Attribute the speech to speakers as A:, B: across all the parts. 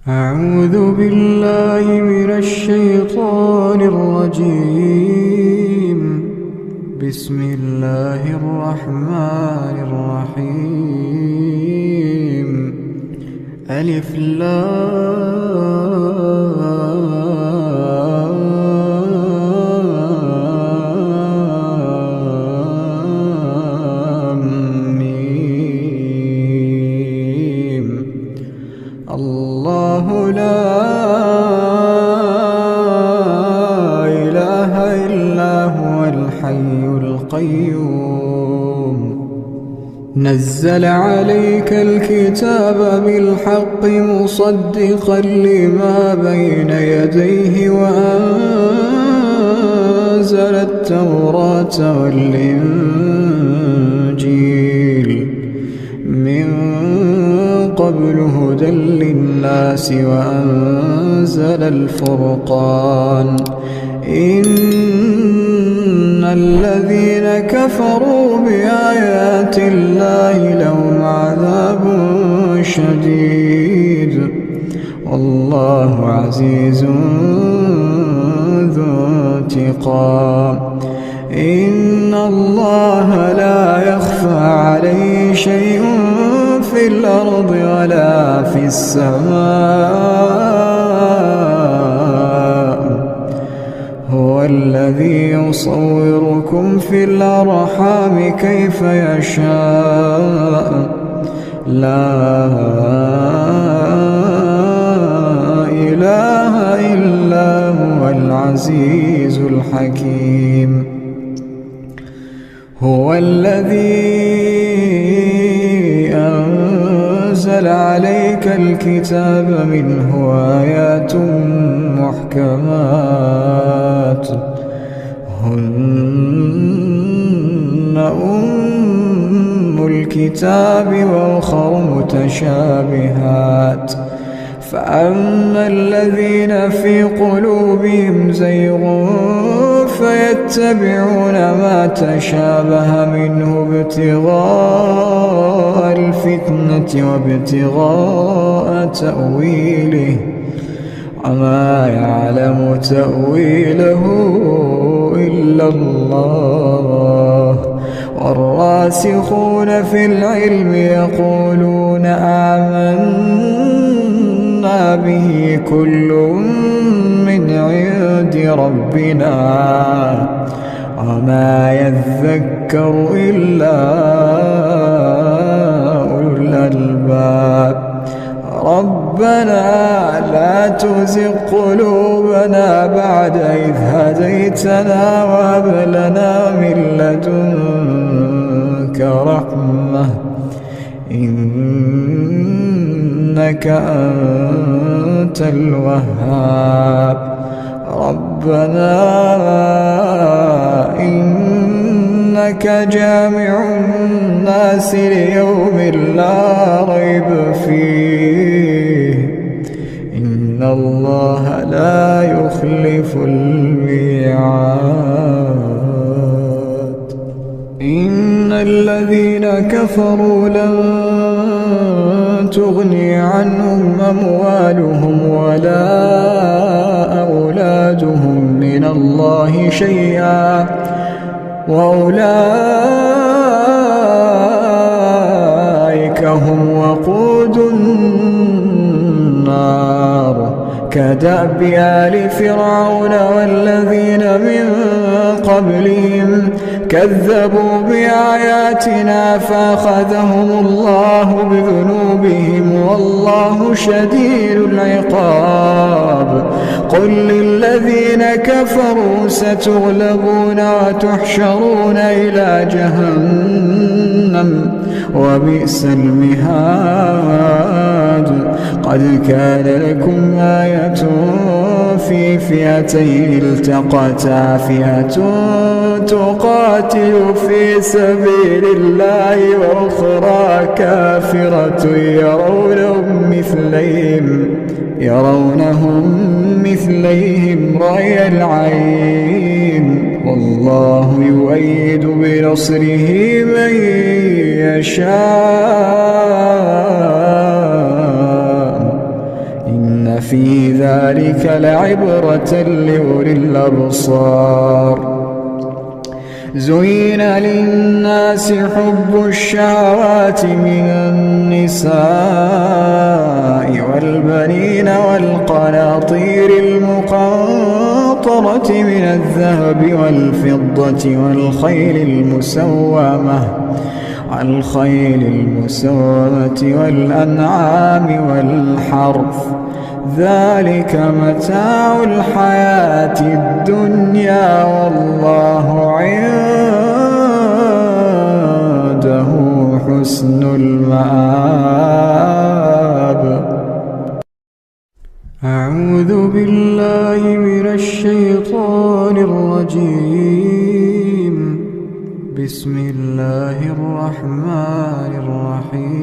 A: أعوذ بالله من الشيطان الرجيم. بسم الله الرحمن الرحيم. ألف لام ميم. الله لا إله إلا هو الحي القيوم. نزل عليك الكتاب بالحق مصدقا لما بين يديه وأنزل التوراة والإنجيل من قبل هدى للناس وأنزل الفرقان. إن الذين كفروا بآيات الله لهم عذاب شديد والله عزيز ذو انتقام. إن الله لا يخفى عليه شيء في الأرض ولا في السماء. هو الذي يصوركم في الأرحام كيف يشاء. لا إله إلا هو العزيز الحكيم. هو الذي أنزل عليك الكتاب منه آيات محكمات هن أم الكتاب وأخر متشابهات. فأما الذين في قلوبهم زيغ فيتبعون ما تشابه منه ابتغاء الفتنة وابتغاء تأويله وما يعلم تأويله إلا الله. والراسخون في العلم يقولون آمنا به كل من عند ربنا وما يذكر إلا أولو الألباب. ربنا لا تزغ قلوبنا بعد إذ هديتنا وهب لنا من لدنك رحمة إنك أنت الوهاب. ربنا إنك جامع الناس ليوم لا ريب فيه إن الله لا يخلف الميعاد. إن الذين كفروا لن تغني عنهم أموالهم ولا أولادهم من الله شيئا وأولئك هم وقود النار. كدأب آل فرعون والذين من قبلهم كذبوا بآياتنا فأخذهم الله بذنوبهم والله شديد العقاب. قل للذين كفروا ستغلبون وتحشرون إلى جهنم وبئس المهاد. قد كان لكم آية في فئتين التقتا فئة تقاتل في سبيل الله وأخرى كافرة يرونهم مثليهم رأي العين والله يؤيد بنصره من يشاء إن إن في ذلك لعبرة لأولي الأبصار. زين للناس حب الشهوات من النساء والبنين والقناطير المقنطرة من الذهب والفضة والخيل المسومة والأنعام والحرث، ذلك متاع الحياة الدنيا والله عنده حسن المآب. أعوذ بالله من الشيطان الرجيم. بسم الله الرحمن الرحيم.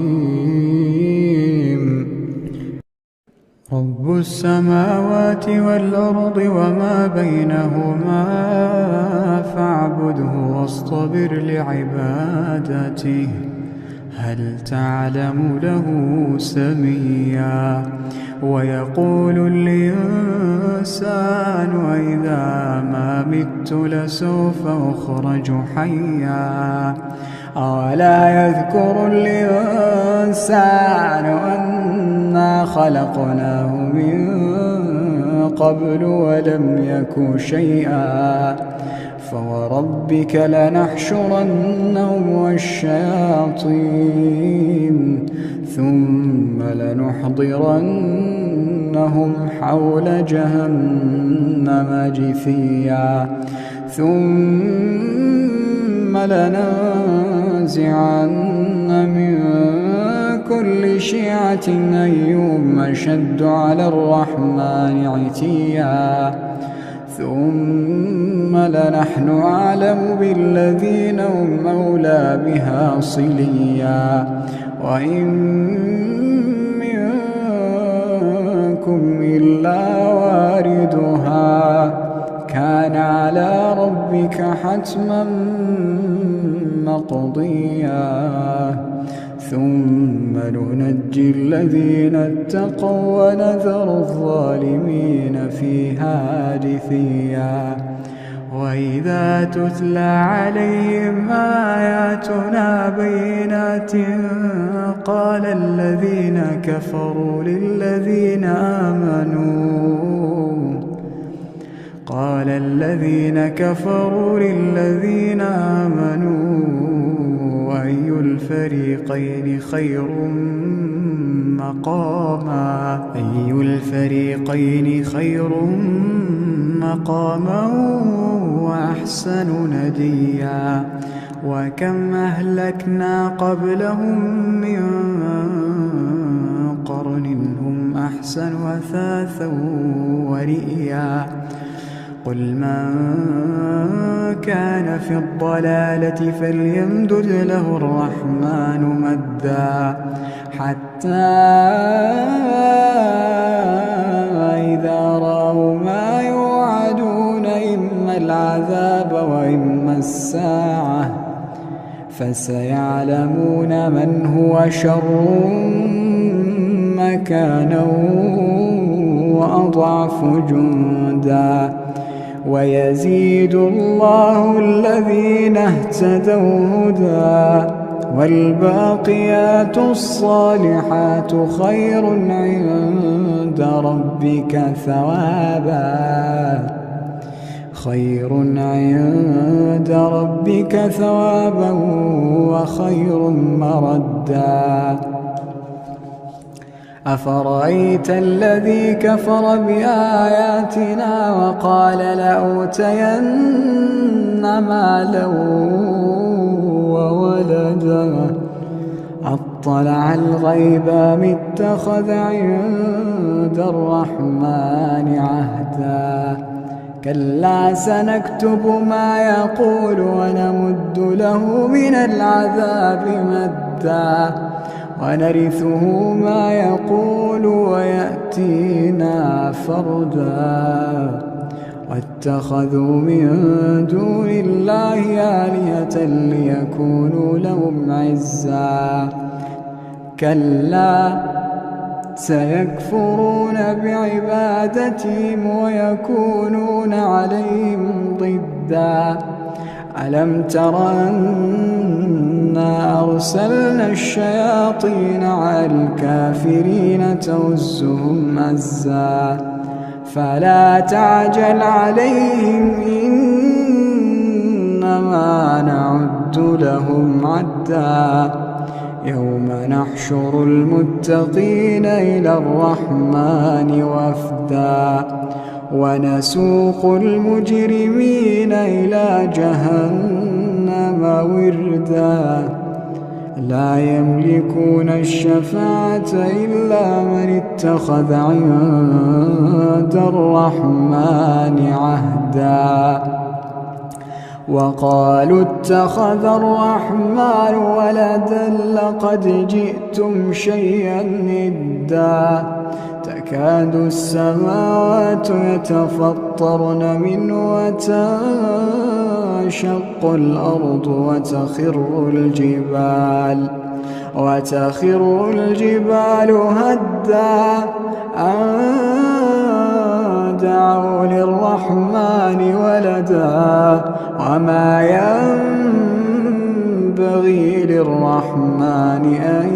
A: رب السماوات والأرض وما بينهما فاعبده واصطبر لعبادته هل تعلم له سميا. ويقول الإنسان أإذا ما مت لسوف أخرج حيا. أولا يذكر الإنسان أنا خلقناه من قبل ولم يك شيئا. فوربك لنحشرنهم والشياطين ثم لنحضرنهم حول جهنم جثيا. ثم لننزعن من كل شيعة أيهم أشد على الرحمن عتيا. ثم لنحن أعلم بالذين هم أولى بها صليا. وإن منكم إلا واردها كان على ربك حتما مقضيا. ثم ننجي الذين اتقوا ونذر الظالمين فيها جثيا. وإذا تتلى عليهم آياتنا بينات قال الذين كفروا للذين آمنوا أي الفريقين خير مقاما وأحسن نديا. وكم أهلكنا قبلهم من قرن هم أحسن أثاثا ورئيا. قل من كان في الضلالة فليمدد له الرحمن مدا حتى إذا رأوا ما يوعدون إما العذاب وإما الساعة فسيعلمون من هو شر مكانا وأضعف جندا. ويزيد الله الذين اهتدوا هدى والباقيات الصالحات خير عند ربك ثوابا وخير مردا. أفرأيت الذي كفر بآياتنا وقال لأوتين مالا وولدا أطلع الغيب أم اتخذ عند الرحمن عهدا. كلا سنكتب ما يقول ونمد له من العذاب مدا ونرثه ما يقول ويأتينا فردا. واتخذوا من دون الله آلهة ليكونوا لهم عزا. كلا سيكفرون بعبادتهم ويكونون عليهم ضدا ألم تر أنا أرسلنا الشياطين على الكافرين تؤزهم أزا فلا تعجل عليهم إنما نعد لهم عدا يوم نحشر المتقين إلى الرحمن وفدا ونسوق المجرمين إلى جهنم وردا لا يملكون الشفاعة إلا من اتخذ عند الرحمن عهدا وقالوا اتخذ الرحمن ولدا لقد جئتم شيئا إدا تكاد السماوات يتفطرن منه وتنشق الأرض وتخر الجبال هدا أن دعوا للرحمن ولدا وما ينبغي للرحمن أن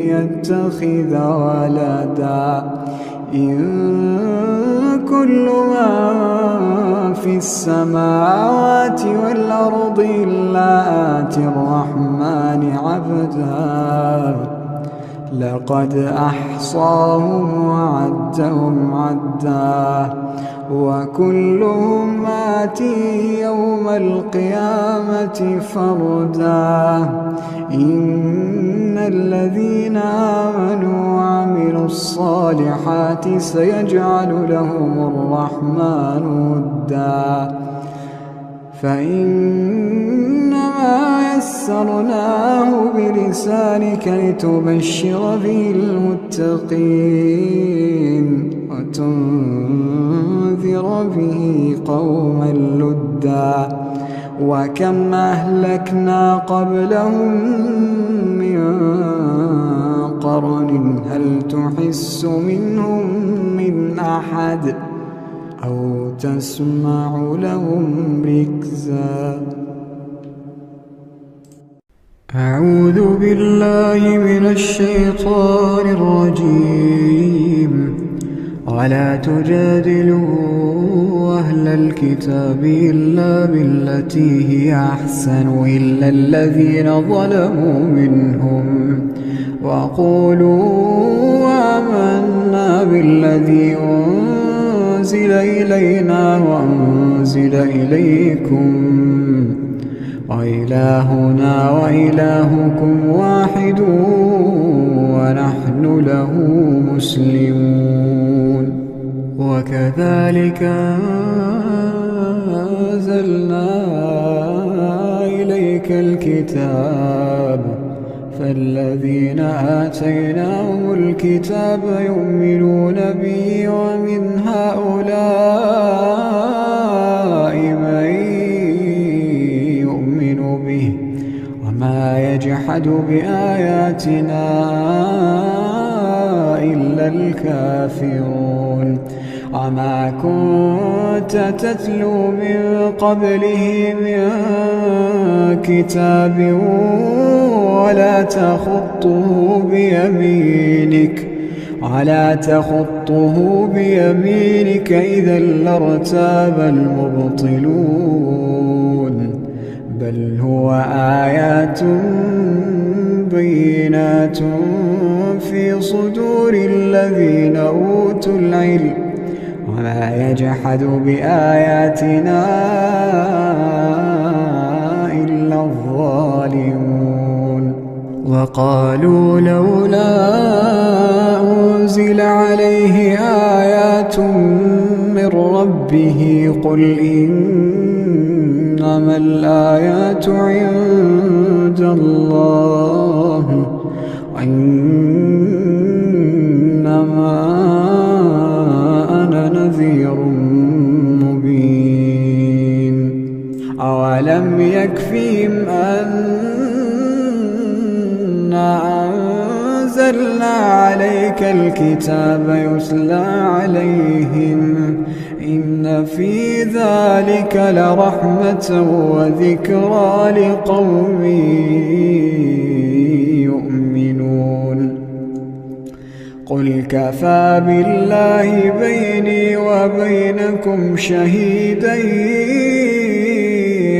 A: يتخذ ولدا إن كل من في السماوات والأرض إلا آتي الرحمن عبدا لقد أحصاهم وعدهم عدا وكلهم آتيه يوم القيامة فردا إن الذين آمنوا وعملوا الصالحات سيجعل لهم الرحمن ودا فإنما يسرناه بلسانك لتبشر به المتقين وتنذر به قوما لدا وكم أهلكنا قبلهم من قرن هل تحس منهم من أحد أو تسمع لهم ركزا أعوذ بالله من الشيطان الرجيم ولا تجادلوا أهل الكتاب إلا بالتي هي أحسن إلا الذين ظلموا منهم وقولوا آمنا بالذي أنزل إلينا وأنزل إليكم وإلهنا وإلهكم واحد ونحن له مسلمون وكذلك أنزلنا إليك الكتاب فالذين آتيناهم الكتاب يؤمنون به ومن هؤلاء من يؤمن به وما يجحد بآياتنا إلا الكافرون وما كنت تتلو من قبله من كتاب ولا تخطه بيمينك إذا لارتاب المبطلون بل هو آيات بينات في صدور الذين أوتوا العلم وما يجحد بآياتنا إلا الظالمون وقالوا لولا أنزل عليه آيات من ربه قل إنما الآيات عند الله وإنما أنا نذير مبين أولم يكفهم أنا أنزلنا عليك الكتاب يتلى عليهم إن في ذلك لرحمة وذكرى لقوم يؤمنون قل كفى بالله بيني وبينكم شهيدا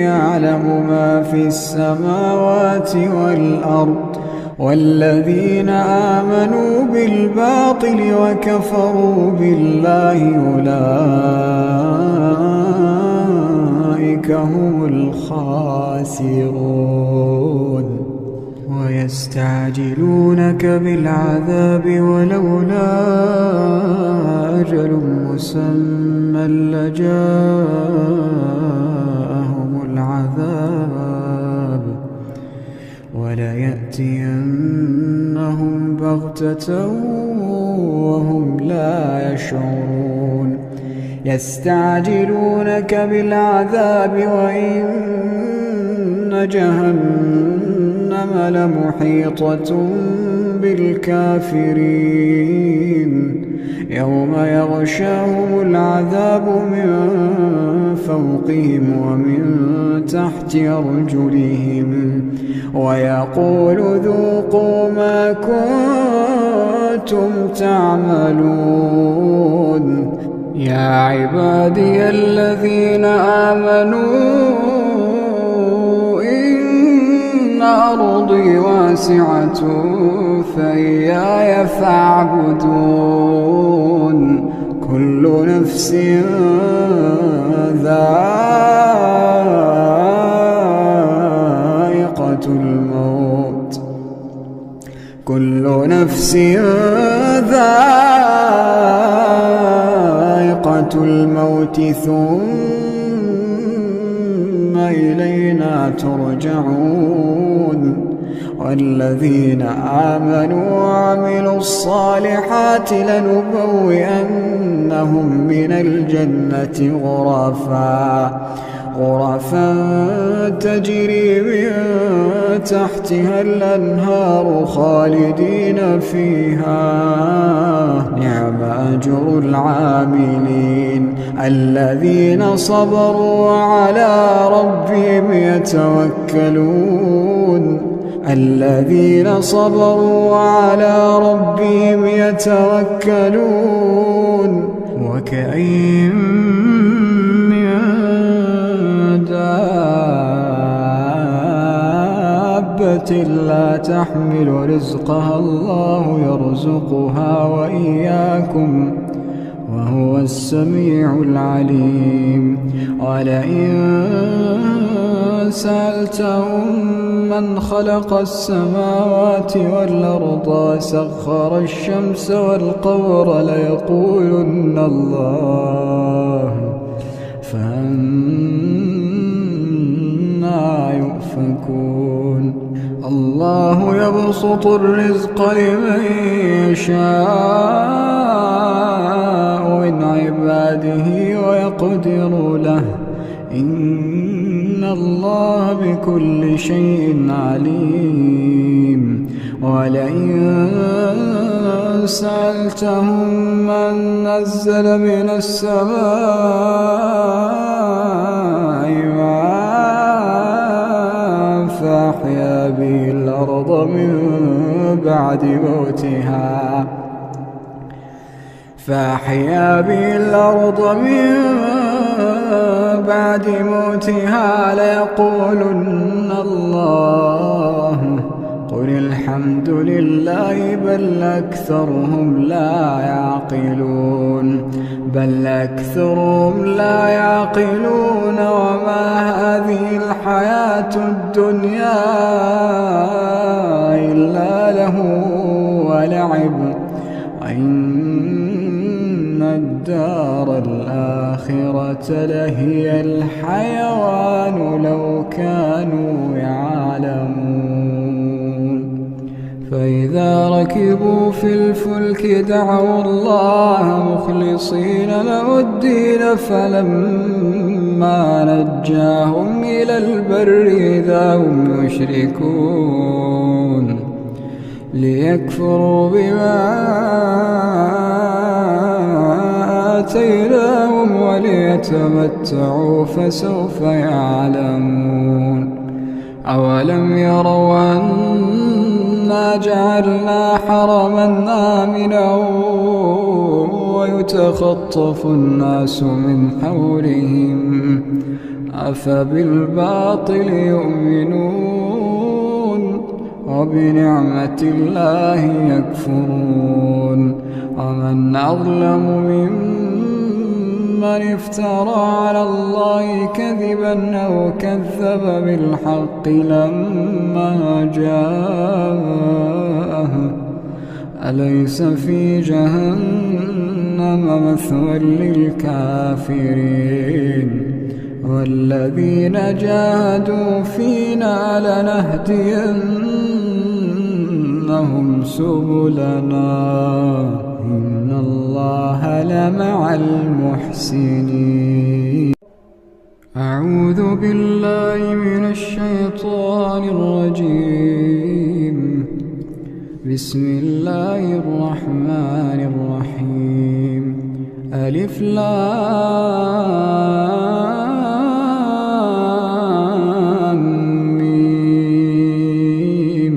A: يعلم ما في السماوات والأرض والذين آمنوا بالباطل وكفروا بالله أولئك هم الخاسرون ويستعجلونك بالعذاب ولولا أجل مسمى لجاءهم العذاب وليأتينهم بغتة وهم لا يشعرون يستعجلونك بالعذاب وإن جهنم لمحيطة بالكافرين يوم يغشاهم العذاب من فوقهم ومن تحت أرجلهم ويقول ذوقوا ما كنتم تعملون يا عبادي الذين آمنوا إن أرضي واسعة فإياي فاعبدون كل نفس ذائقة الموت كل نفس ذائقة الموت ثم إلينا ترجعون والذين آمنوا وعملوا الصالحات لنبوئنهم من الجنة غرفا تجري من تحتها الأنهار خالدين فيها نعم أجر العاملين الذين صبروا وعلى ربهم يتوكلون الذين صبروا وعلى ربهم يتوكلون وكأين من دابة لا تحمل رزقها الله يرزقها وإياكم وهو السميع العليم ولئن سألتهم من خلق السماوات والأرض وسخر الشمس والقمر ليقولن الله فأنى يؤفكون الله يبسط الرزق لمن يشاء من عباده ويقدر له إن الله بكل شيء عليم ولئن سألتهم من نزل من السماء ماء فأحيا به الأرض من بعد موتها ليقولن الله قل الحمد لله بل أكثرهم لا يعقلون وما هذه الحياة الدنيا إلا له ولعب وإن الدار الآخرة لهي الحيوان لو كانوا يعلمون فإذا ركبوا في الفلك دعوا الله مخلصين له الدين فلما نجاهم إلى البر إذا هم يشركون ليكفروا بما آتيناهم وليتمتعوا فسوف يعلمون. أولم يروا أنا جعلنا حرما آمنا ويتخطف الناس من حولهم أفبالباطل يؤمنون وبنعمة الله يكفرون. ومن أظلم ممن افترى على الله كذبا أو كذب بالحق لما جاءه أليس في جهنم مثوى للكافرين. والذين جاهدوا فينا لنهدينهم سبلنا إن الله لمع المحسنين. أعوذ بالله من الشيطان الرجيم. بسم الله الرحمن الرحيم. ألف لام ميم.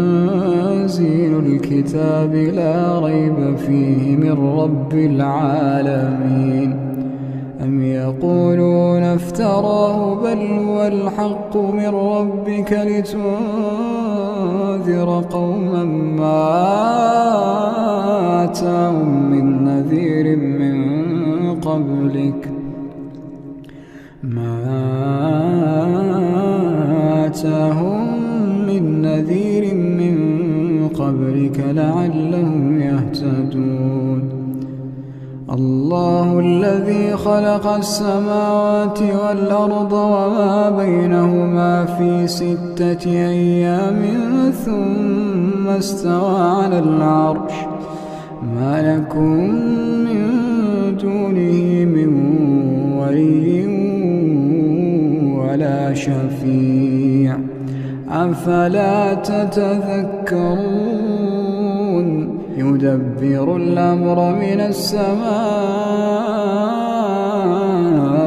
A: تنزيل الكتاب لا ريب فيه من رب العالمين. أم يقولون افتراه بل هو الحق من ربك لتنذر قوما ما آتاهم من نذير من قبلك لعلهم يهتدون. الله الذي خلق السماوات والأرض وما بينهما في 6 أيام ثم استوى على العرش ما لكم من دونه من ولي ولا شفيع أفلا تتذكرون. يدبر الأمر من السماء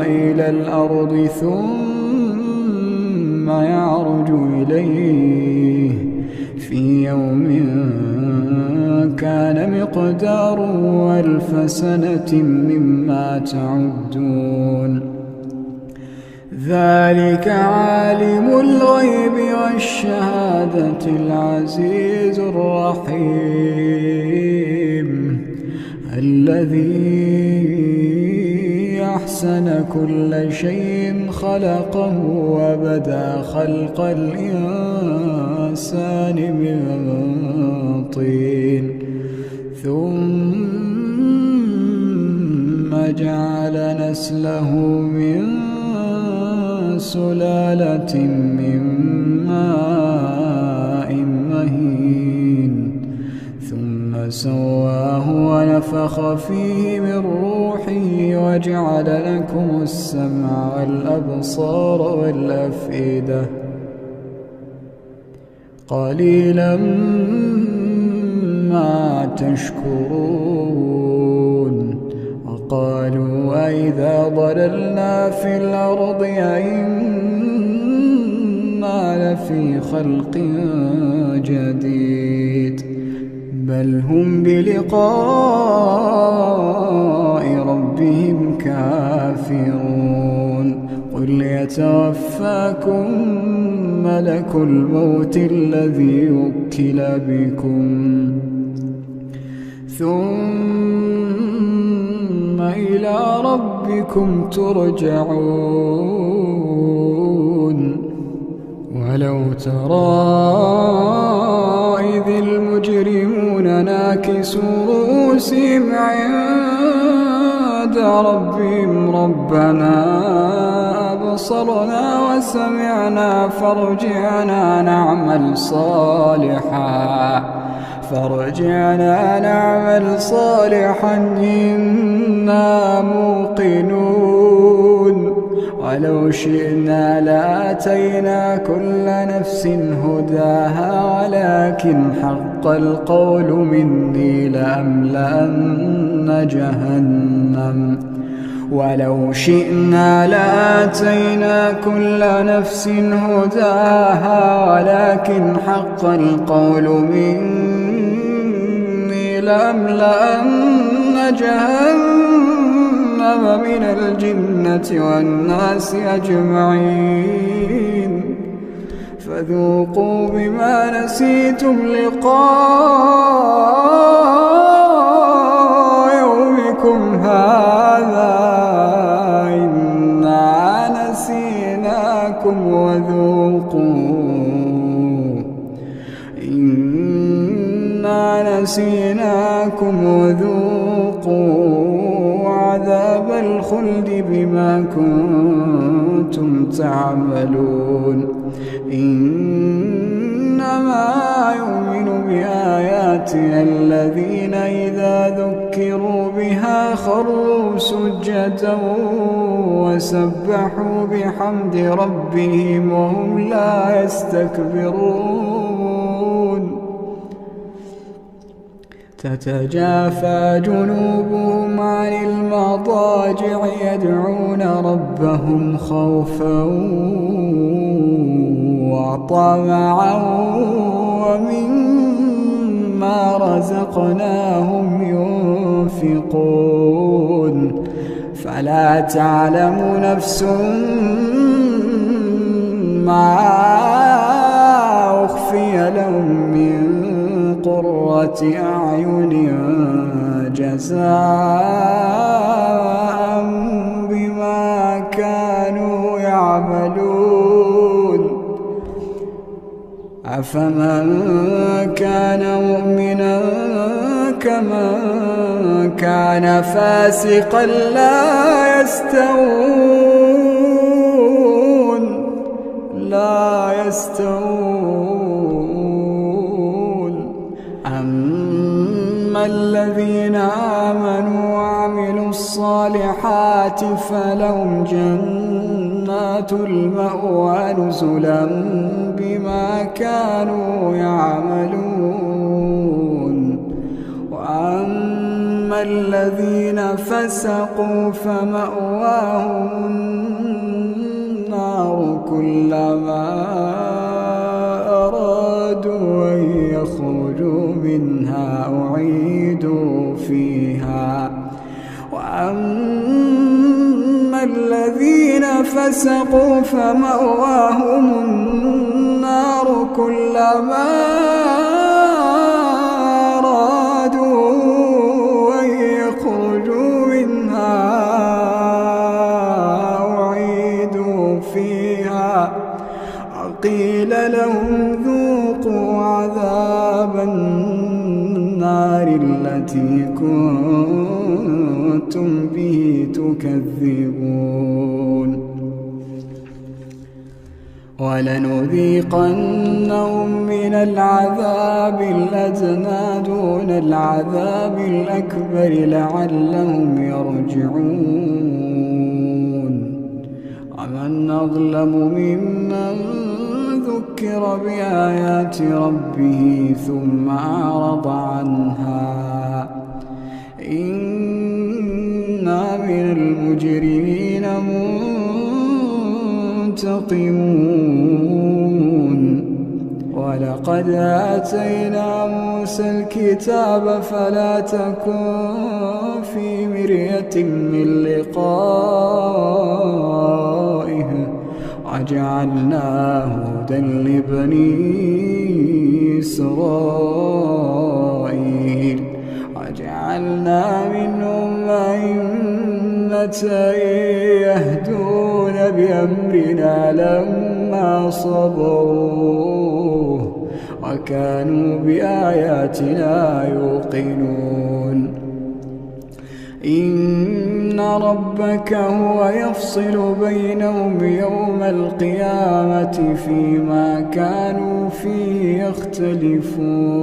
A: إلى الأرض ثم يعرج إليه في يوم كان مقداره 1000 سنة مما تعدون. ذلك عالم الغيب والشهادة العزيز الرحيم الذي أحسن كل شيء خلقه وبدأ خلق الإنسان من طين ثم جعل نسله من سلالة من ماء مهين ثم سواه ونفخ فيه من روحه وجعل لكم السمع والأبصار والأفئدة قليلا ما تشكرون. وقالوا أئذا ضللنا في الأرض أئنا لفي خلق جديد بل هم بلقاء ربهم كافرون. قل يتوفاكم ملك الموت الذي وكل بكم ثم إلى ربكم ترجعون. ولو ترى إذ المجرمون ناكسوا رؤوسهم عند ربهم ربنا أبصرنا وسمعنا فارجعنا نعمل صالحا إنا موقنون. ولو شئنا لآتينا كل نفس هداها ولكن حق القول مني لأملأن جهنم ولو شئنا لآتينا كل نفس هداها ولكن حق القول مني لأملأن جهنم من الجنة والناس أجمعين فذوقوا بما نسيتم لقاء يومكم هذا إنا نسيناكم وذوقوا عذاب الخلد بما كنتم تعملون إنما يؤمن بآياتنا الذين إذا ذكروا بها خروا سجدا وسبحوا بحمد ربهم وهم لا يستكبرون تتجافى جنوبهم عن المضاجع يدعون ربهم خوفا وطمعا ومما رزقناهم ينفقون فلا تعلم نفس ما أخفي لهم من قرة أعين جزاء بما كانوا يعملون أفمن كان مؤمنا كمن كان فاسقا لا يستوون أما الذين آمنوا وعملوا الصالحات فلهم جنات المأوى نزلا بما كانوا يعملون وأما الذين فسقوا فمأواهم النار كلما أرادوا أن يخرجوا منها أعيدوا فيها وأما الذين فسقوا فمأواهم النار كلما أرادوا أن يخرجوا منها أعيدوا فيها وقيل لهم ذوقوا عذاب النار التي كنتم به تكذبون ولنذيقنهم من العذاب الأدنى دون العذاب الأكبر لعلهم يرجعون ومن أظلم ممن ذكر بآيات ربه ثم أعرض عنها إنا من المجرمين منتقمون ولقد آتينا موسى الكتاب فلا تكن في مرية من لقائه وجعلناه هدى لبني إسرائيل وجعلنا منهم أئمة يهدون بأمرنا لما صبروا وكانوا بآياتنا يوقنون إن ربك هو يفصل بينهم يوم القيامة فيما كانوا فيه يختلفون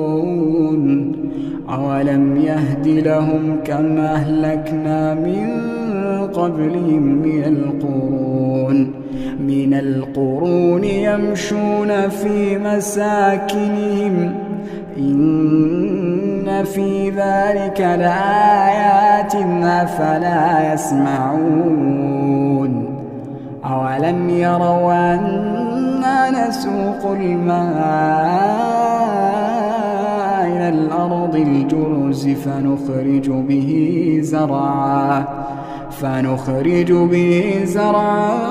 A: أولم يهد لهم كم أهلكنا من قبلهم من القرون من القرون يمشون في مساكنهم إن في ذلك لآيات أفلا يسمعون أولم يروا أنا نسوق الماء إلى الأرض الجرز فنخرج به زرعا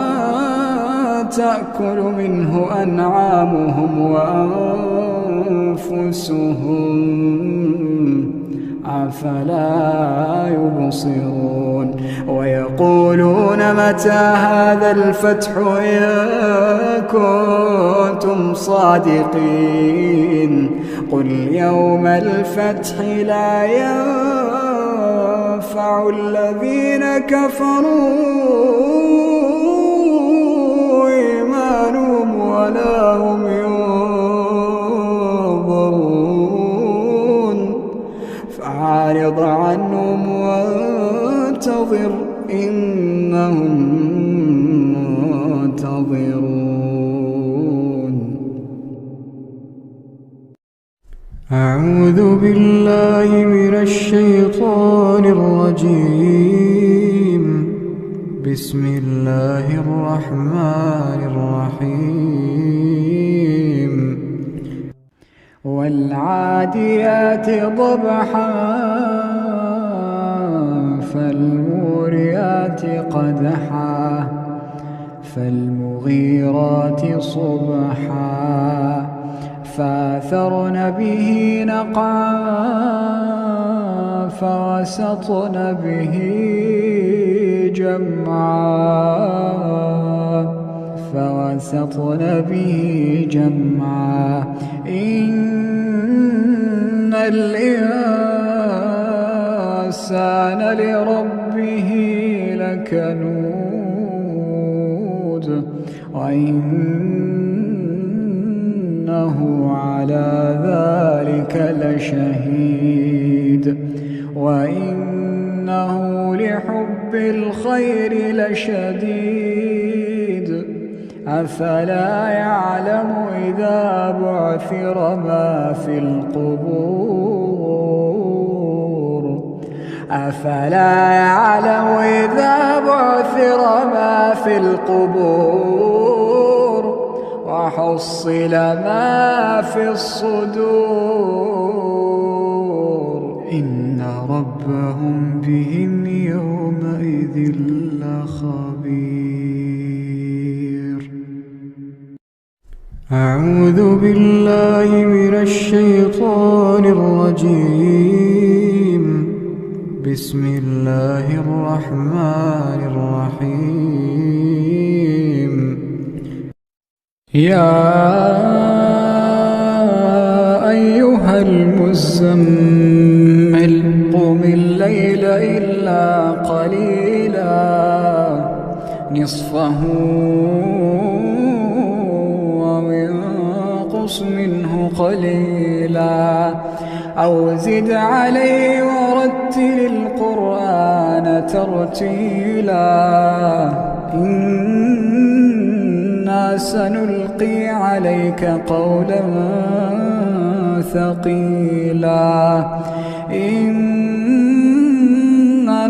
A: تأكل منه أنعامهم وأنفسهم أفلا يبصرون ويقولون متى هذا الفتح إن كنتم صادقين قل يوم الفتح لا ينفع الذين كفروا إيمانهم ولا هم ينظرون فأعرض عنهم وانتظر إنهم منتظرون. أعوذ بالله من الشيطان الرجيم. بسم الله الرحمن الرحيم. والعاديات ضبحا فالموريات قدحا فالمغيرات صبحا فأثرن به نقعا فوسطن به جمعا إن الإنسان لربه لكنود وإنه على ذلك لشهيد وإنه لحب الخير لشديد أفلا يعلم إذا بعثر ما في القبور وحصل ما في الصدور إن ربهم بهم يومئذ لخبير. أعوذ بالله من الشيطان الرجيم. بسم الله الرحمن الرحيم. يا أيها المزمل قم الليل إلا قليلا نصفه وانقص منه قليلا أو زد عليه ورتل القرآن ترتيلا إنا سنلقي عليك قولا ثقيلا إن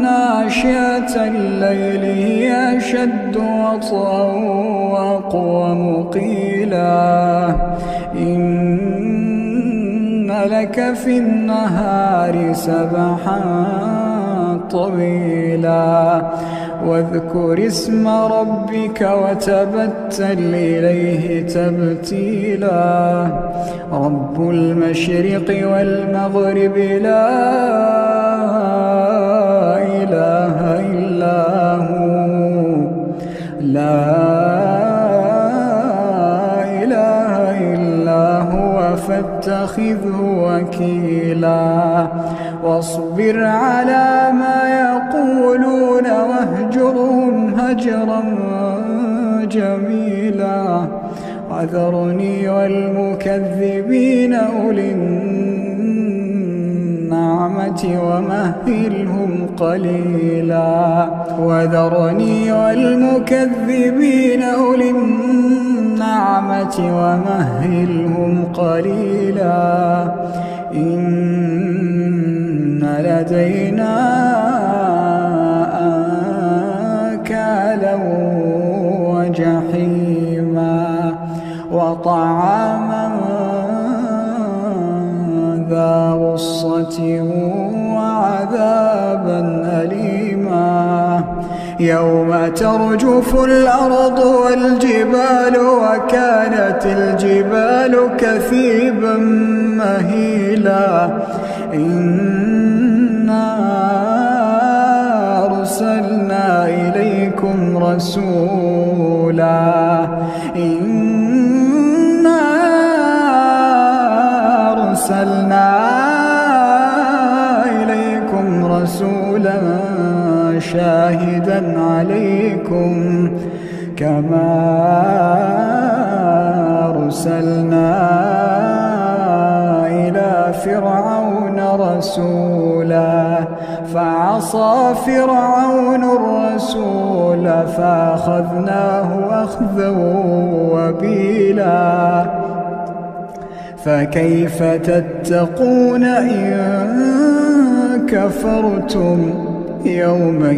A: ناشئة الليل هي أشد وطئا وأقوم قيلا إن لك في النهار سبحا طويلا واذكر اسم ربك وتبتل إليه تبتيلا رب المشرق والمغرب لا إله إلا هو فاتخذه وكيلا واصبر على ما يقولون واهجرهم هجرا جميلا وذرني والمكذبين أولي النعمة النعمة ومهلهم قليلا وذرني والمكذبين أولي النعمة ومهلهم قليلا إن لدينا أنكالا وجحيما وطعاما ذا غصة وعذابا أليما يوم ترجف الأرض والجبال وكانت الجبال كثيبا مهيلا إنا أرسلنا إليكم رسولا شاهدا عليكم كما أرسلنا إلى فرعون رسولا فعصى فرعون الرسول فأخذناه أخذا وبيلا فكيف تتقون إن كفرتم يوما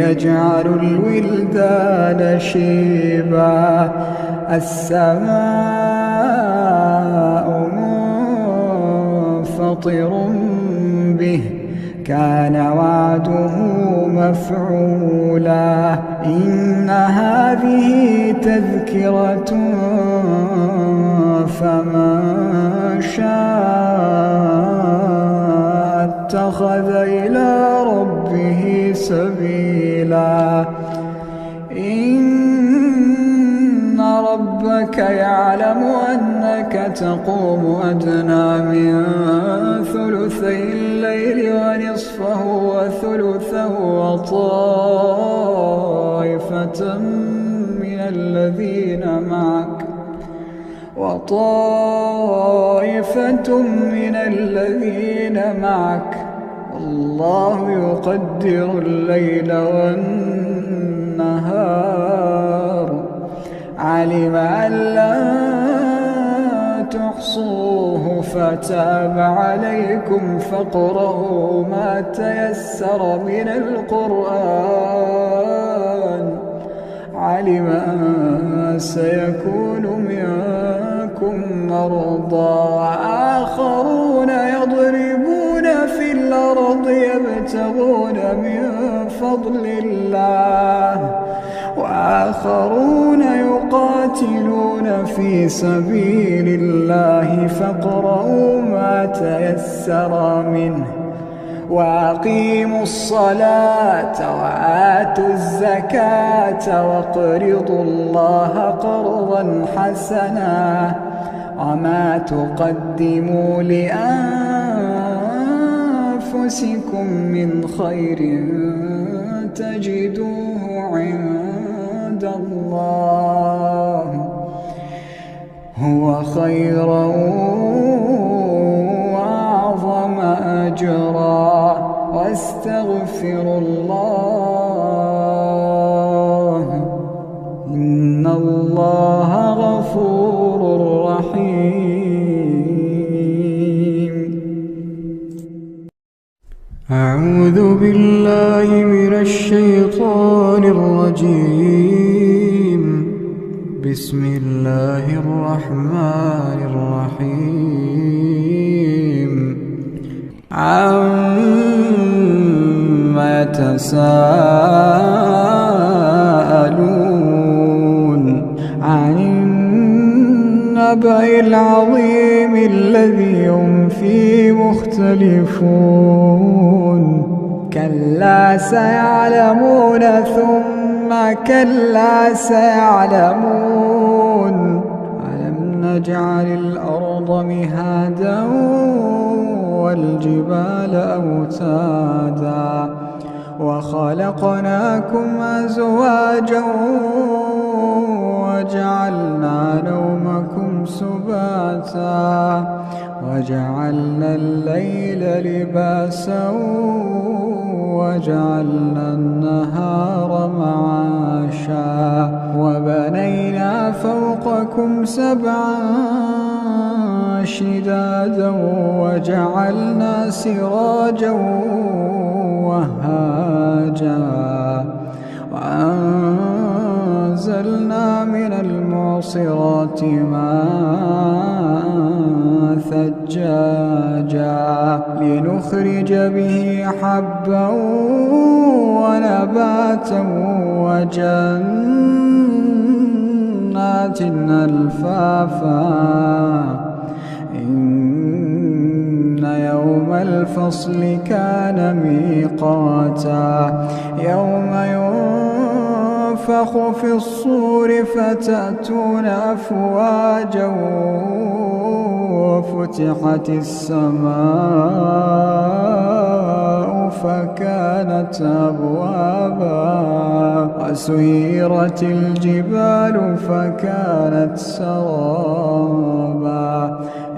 A: يجعل الولدان شيبا السماء منفطر به كان وعده مفعولا إن هذه تذكرة فمن شاء اتخذ إلى ربه سبيلا إن ربك يعلم أنك تقوم أدنى من ثلثي الليل ونصفه وثلثه وطائفة من الذين معك والله يقدر الليل والنهار علم أن لا تحصوه فتاب عليكم فاقرؤوا ما تيسر من القرآن علم أن سيكون منكم مرضى وآخرون يضربون في الأرض يبتغون من فضل الله وآخرون يقاتلون في سبيل الله فاقرؤوا ما تيسر منه وأقيموا الصلاة وآتوا الزكاة واقرضوا الله قرضا حسنا وما تقدموا لأنفسكم من خير تجدوه عند الله هو خيرا وأعظم أجرا واستغفروا الله إن الله غفور رحيم أعوذ بالله من الشيطان الرجيم بسم الله الرحمن الرحيم عما يتساءلون عن النبأ العظيم الذي هم فيه مختلفون كلا سيعلمون ثم كلا سيعلمون ألم نجعل الأرض مهادا والجبال أوتادا وخلقناكم أزواجا وجعلنا نومكم سباتا وجعلنا الليل لباسا وجعلنا النهار معاشا وبنينا فوقكم سبعا شدادا وجعلنا سراجا وهاجا وأنزلنا من المعصرات ماء ثجاجا لنخرج به حبا ونباتا وجنات ألفافا إن يوم الفصل كان ميقاتا يوم ينفخ في الصور فتأتون أفواجا وفتحت السماء فكانت أبوابا وسيرت الجبال فكانت سرابا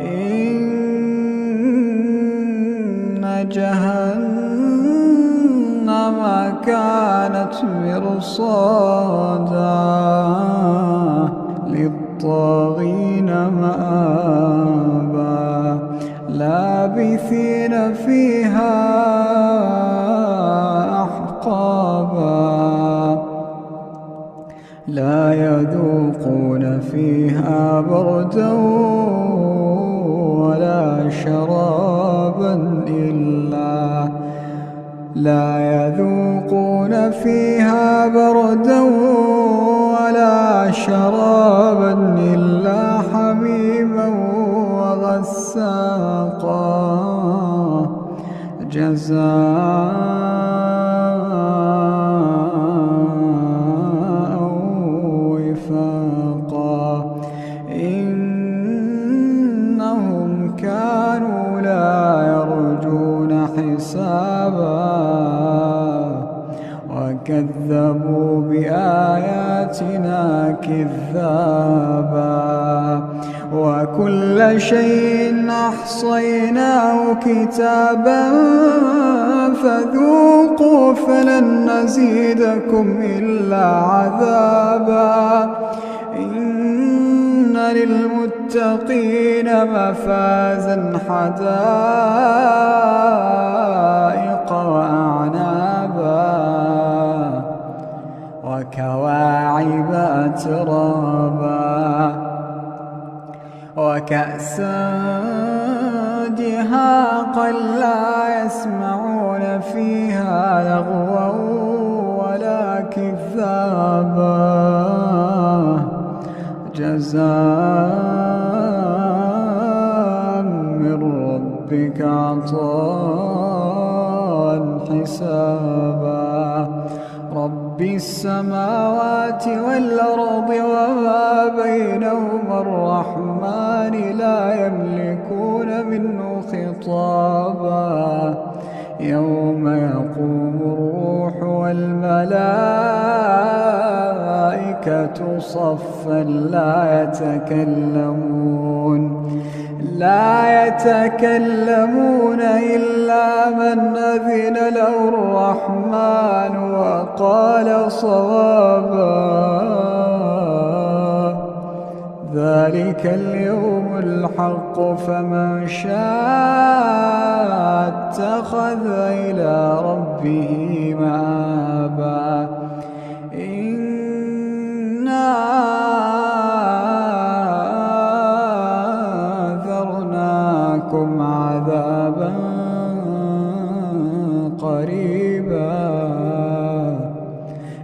A: إن جهنم كانت مرصادا للطاغين مآبا لابثين فيها أحقابا لا يذوقون فيها بردا ولا شرابا إلا حميما وغساقا جزاء وفاقا إنهم كانوا لا يرجون حسابا وكذبوا بآياتنا كذابا وكل شيء أحصيناه كتابا فذوقوا فلن نزيدكم إلا عذابا إن للمتقين مفازا حدائق وأعنابا وكواعب أترابا وكأسا دهاقا لا يسمعون فيها لغوا ولا كذابا جزاء من ربك عطاء حسابا رب السماوات والأرض وما بينهما الرحمن لا يملكون منه خطابا يوم يقوم الروح والملائكة صفا لا يتكلمون إلا من أذن له الرحمن وقال صوابا ذلك اليوم الحق فمن شاء اتخذ إلى ربه مآبا إنا أنذرناكم عذابا قريبا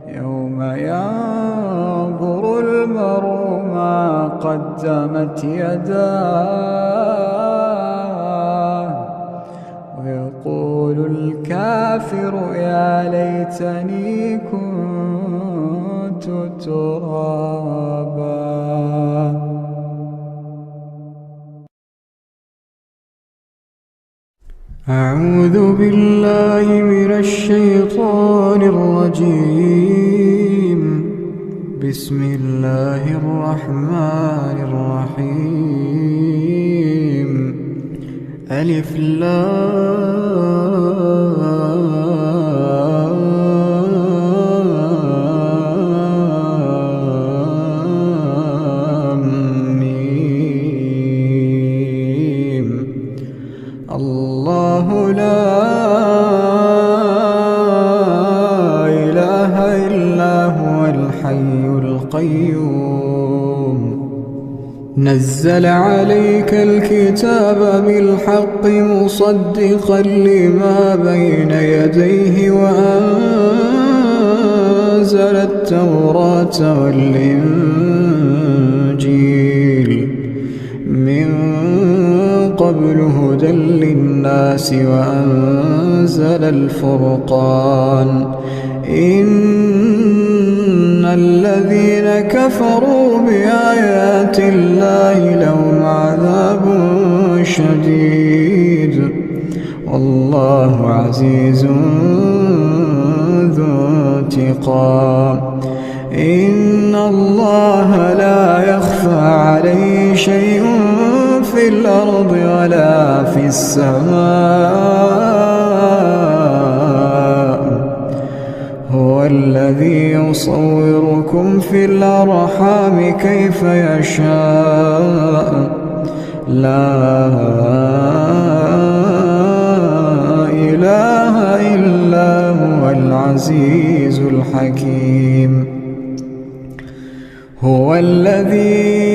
A: يوم ينظر المرء ما قدمت يداه ويقول الكافر يا ليتني كنت ترابا. أعوذ بالله من الشيطان الرجيم. بسم الله الرحمن الرحيم. ألف لام ميم. الله لا إله إلا هو الحي القيوم. نزل عليك الكتاب بالحق مصدقا لما بين يديه وأنزل التوراة والإنجيل من قبل هدى للناس وأنزل الفرقان. إن الذين كفروا بآيات الله لهم عذاب شديد والله عزيز ذو انتقام. إن الله لا يخفى عليه شيء في الأرض ولا في السماء. هو الذي يصوركم في الأرحام كيف يشاء. لا إله إلا هو العزيز الحكيم. هو الذي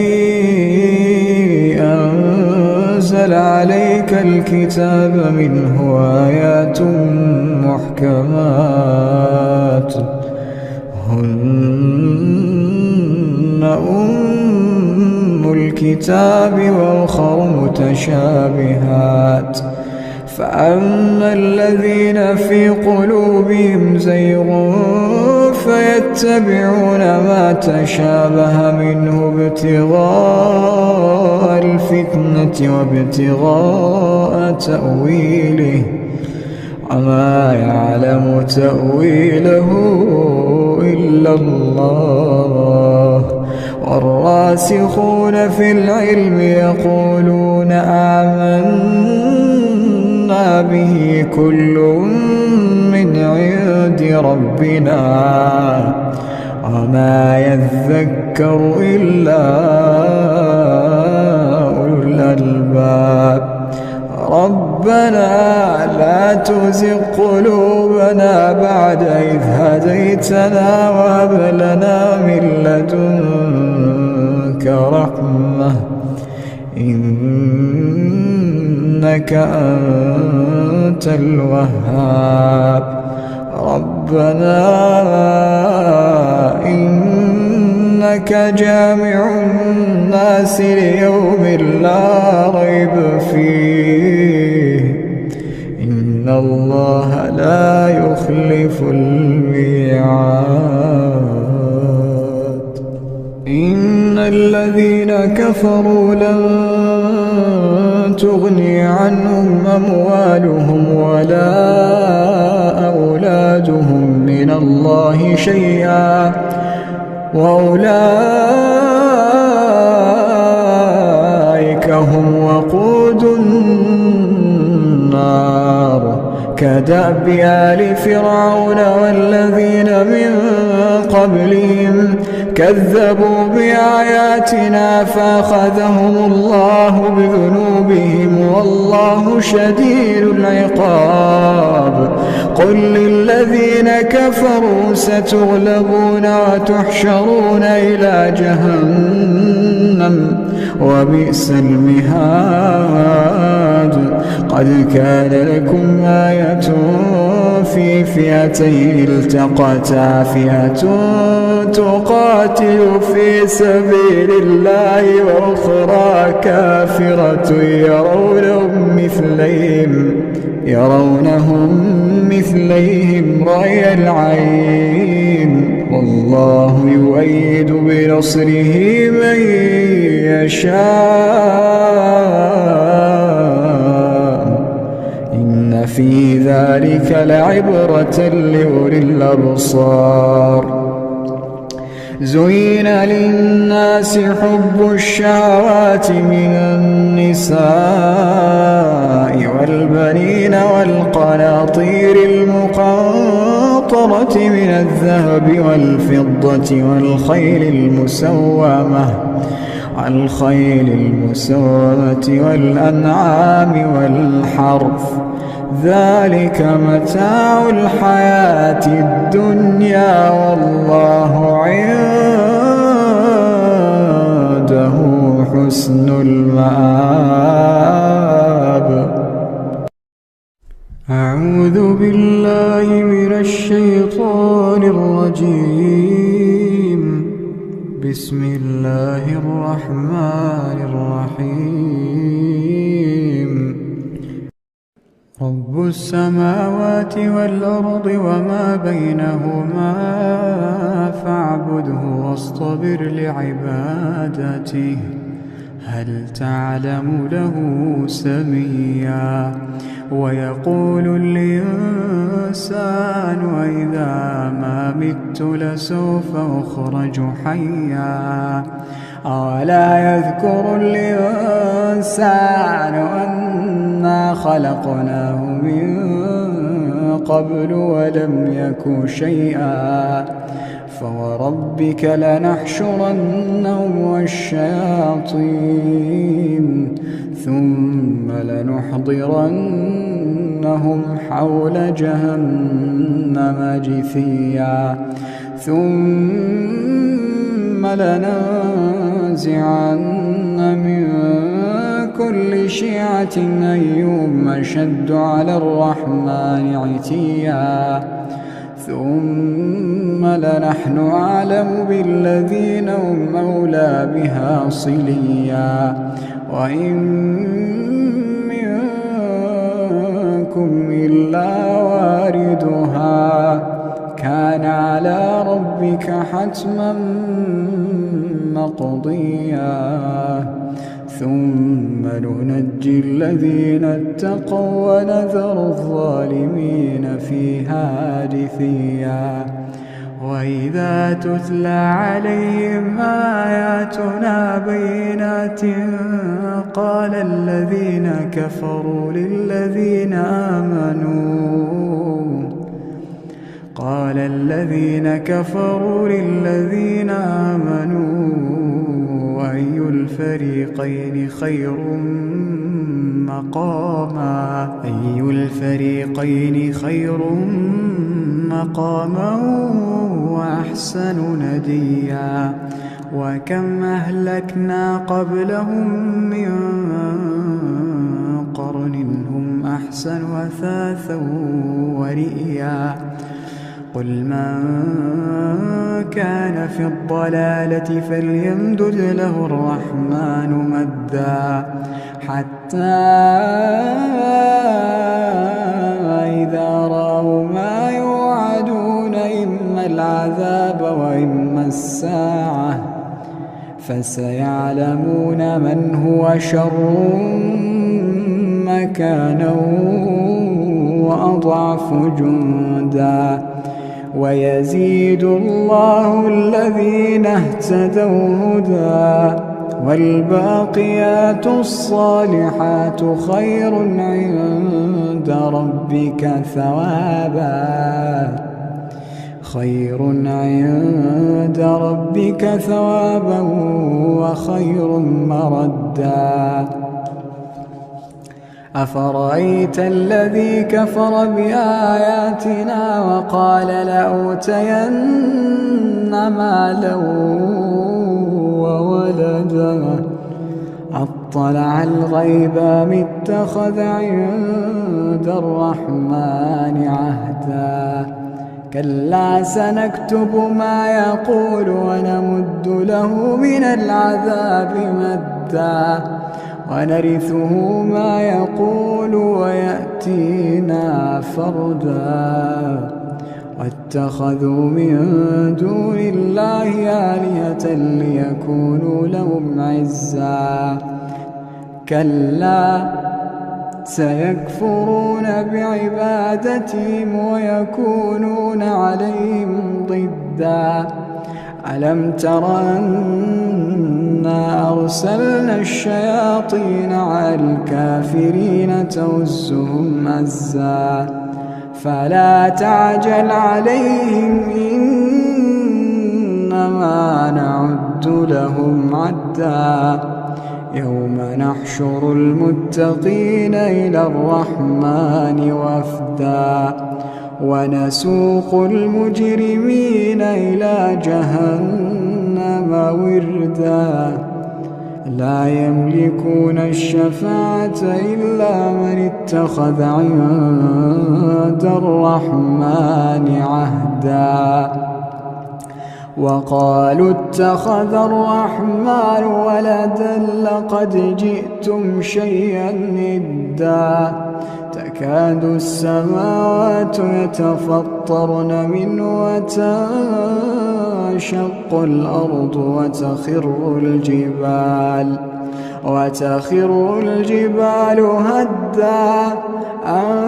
A: أنزل عليك الكتاب منه آيات محكمات هن أم الكتاب وأخر متشابهات. فأما الذين في قلوبهم زيغ فيتبعون ما تشابه منه ابتغاء الفتنة وابتغاء تأويله وما يعلم تأويله إلا الله. والراسخون في العلم يقولون آمنا به كل من عند ربنا وما يذكر إلا أولو الألباب. ربنا لا تزغ قلوبنا بعد إذ هديتنا وهب لنا من لدنك رحمة إنك أنت الوهاب. ربنا إنك جامع الناس ليوم لا ريب فيه إن الله لا يخلف الميعاد. إن الذين كفروا لن تغني عنهم أموالهم ولا أولادهم من الله شيئا وأولئك هم وقود النار. كدأب آل فرعون والذين من قبلهم كذبوا بآياتنا فأخذهم الله بذنوبهم والله شديد العقاب. قل للذين كفروا ستغلبون وتحشرون إلى جهنم وبئس المهاد. قد كان لكم آية في فئتين التقتا فئة تقاتل في سبيل الله وأخرى كافرة يرونهم مثليهم رأي العين والله يؤيد بنصره من يشاء إن إن في ذلك لعبرة لأولي الأبصار. زين للناس حب الشهوات من النساء والبنين والقناطير المقنطرة من الذهب والفضة والخيل المسومة والأنعام والحرث، ذلك متاع الحياة الدنيا والله عنده حسن المآب. أعوذ بالله من الشيطان الرجيم. بسم الله الرحمن الرحيم. رب السماوات والأرض وما بينهما فاعبده واصطبر لعبادته هل تعلم له سميا. ويقول الإنسان وإذا ما مت لسوف أخرج حيا. أولا يذكر الإنسان أنا خلقناه من قبل ولم يك شيئا. فوربك لنحشرنهم والشياطين ثم لنحضرنهم حول جهنم جثيا. ثم لننزعن من كل شيعة أيهم أشد على الرحمن عتيا. ثم لنحن أعلم بالذين هم أولى بها صليا. وإن منكم إلا واردها كان على ربك حتما مقضيا. ثم ننجي الذين اتقوا ونذر الظالمين فيها جثيا. وإذا تتلى عليهم آياتنا بينات قال الذين كفروا للذين آمنوا أي الفريقين خير مقاما وأحسن نديا. وكم أهلكنا قبلهم من قرن هم أحسن أثاثا ورئيا. قل من كان في الضلالة فليمدد له الرحمن مدا حتى إذا رأوا ما يوعدون إما العذاب وإما الساعة فسيعلمون من هو شر مكانا وأضعف جندا. ويزيد الله الذين اهتدوا هدى والباقيات الصالحات خير عند ربك ثوابا وخير مردا. أفرأيت الذي كفر بآياتنا وقال لأوتين مالا وولدا أطلع الغيب أم اتخذ عند الرحمن عهدا. كلا سنكتب ما يقول ونمد له من العذاب مدا ونرثه ما يقول ويأتينا فردا. واتخذوا من دون الله آلهة ليكونوا لهم عزا. كلا سيكفرون بعبادتهم ويكونون عليهم ضدا. ألم تر أنا أرسلنا الشياطين على الكافرين تؤزهم أزا فلا تعجل عليهم إنما نعد لهم عدا. يوم نحشر المتقين إلى الرحمن وفدا ونسوق المجرمين إلى جهنم وردا. لا يملكون الشفاعة إلا من اتخذ عند الرحمن عهدا. وقالوا اتخذ الرحمن ولدا لقد جئتم شيئا إدا. تكاد السماوات يتفطرن منه وتنشق الأرض وتخر الجبال هدا أن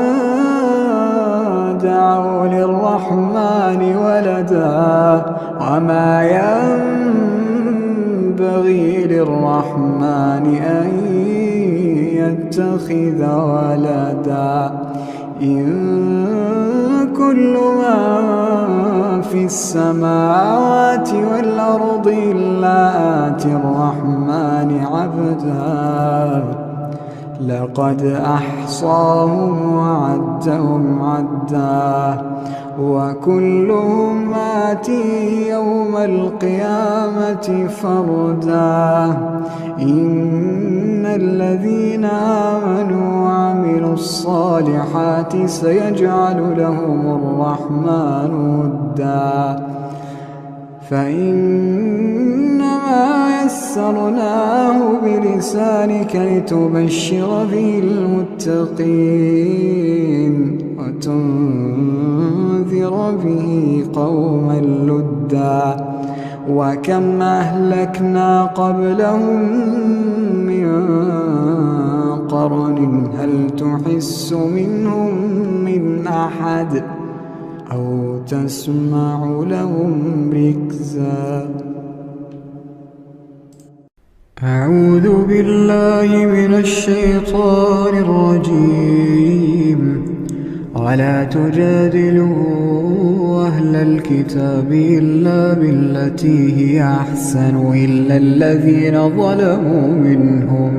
A: دعوا للرحمن ولدا وما ينبغي للرحمن أن يتخذ ولدا. إن كل من في السماوات والأرض إلا آتي الرحمن عبدا. لقد أحصاهم وعدهم عدا وكلهم آتيه يوم القيامة فردا. إن الذين آمنوا وعملوا الصالحات سيجعل لهم الرحمن ودا. فإنما يسرناه بلسانك لتبشر به المتقين وتنذر به قوما لدا. وكم أهلكنا قبلهم من قرن هل تحس منهم من أحد أو تسمع لهم ركزا. أعوذ بالله من الشيطان الرجيم. ولا تجادلوا أهل الكتاب إلا بالتي هي أحسن إلا الذين ظلموا منهم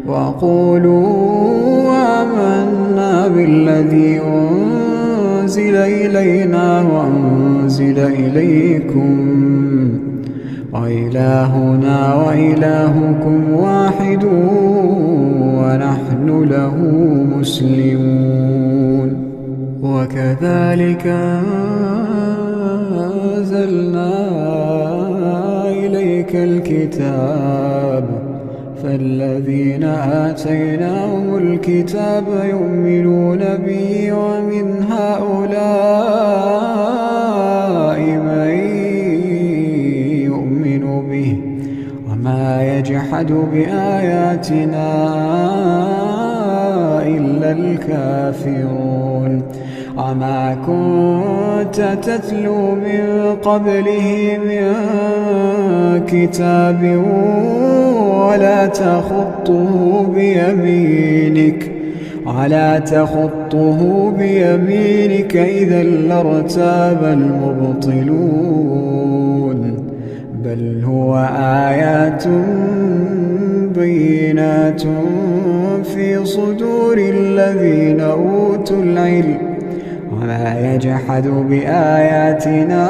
A: وقولوا آمنا بالذي أنزل إلينا وأنزل إليكم وإلهنا وإلهكم واحد ونحن له مسلمون. وكذلك أنزلنا إليك الكتاب فالذين آتيناهم الكتاب يؤمنون به ومن هؤلاء من يؤمن به وما يجحد بآياتنا إلا الكافرون. وما كنت تتلو من قبله من كتاب ولا تخطه بيمينك إذا لارتاب المبطلون. بل هو آيات بينات في صدور الذين أوتوا العلم وما يجحد بآياتنا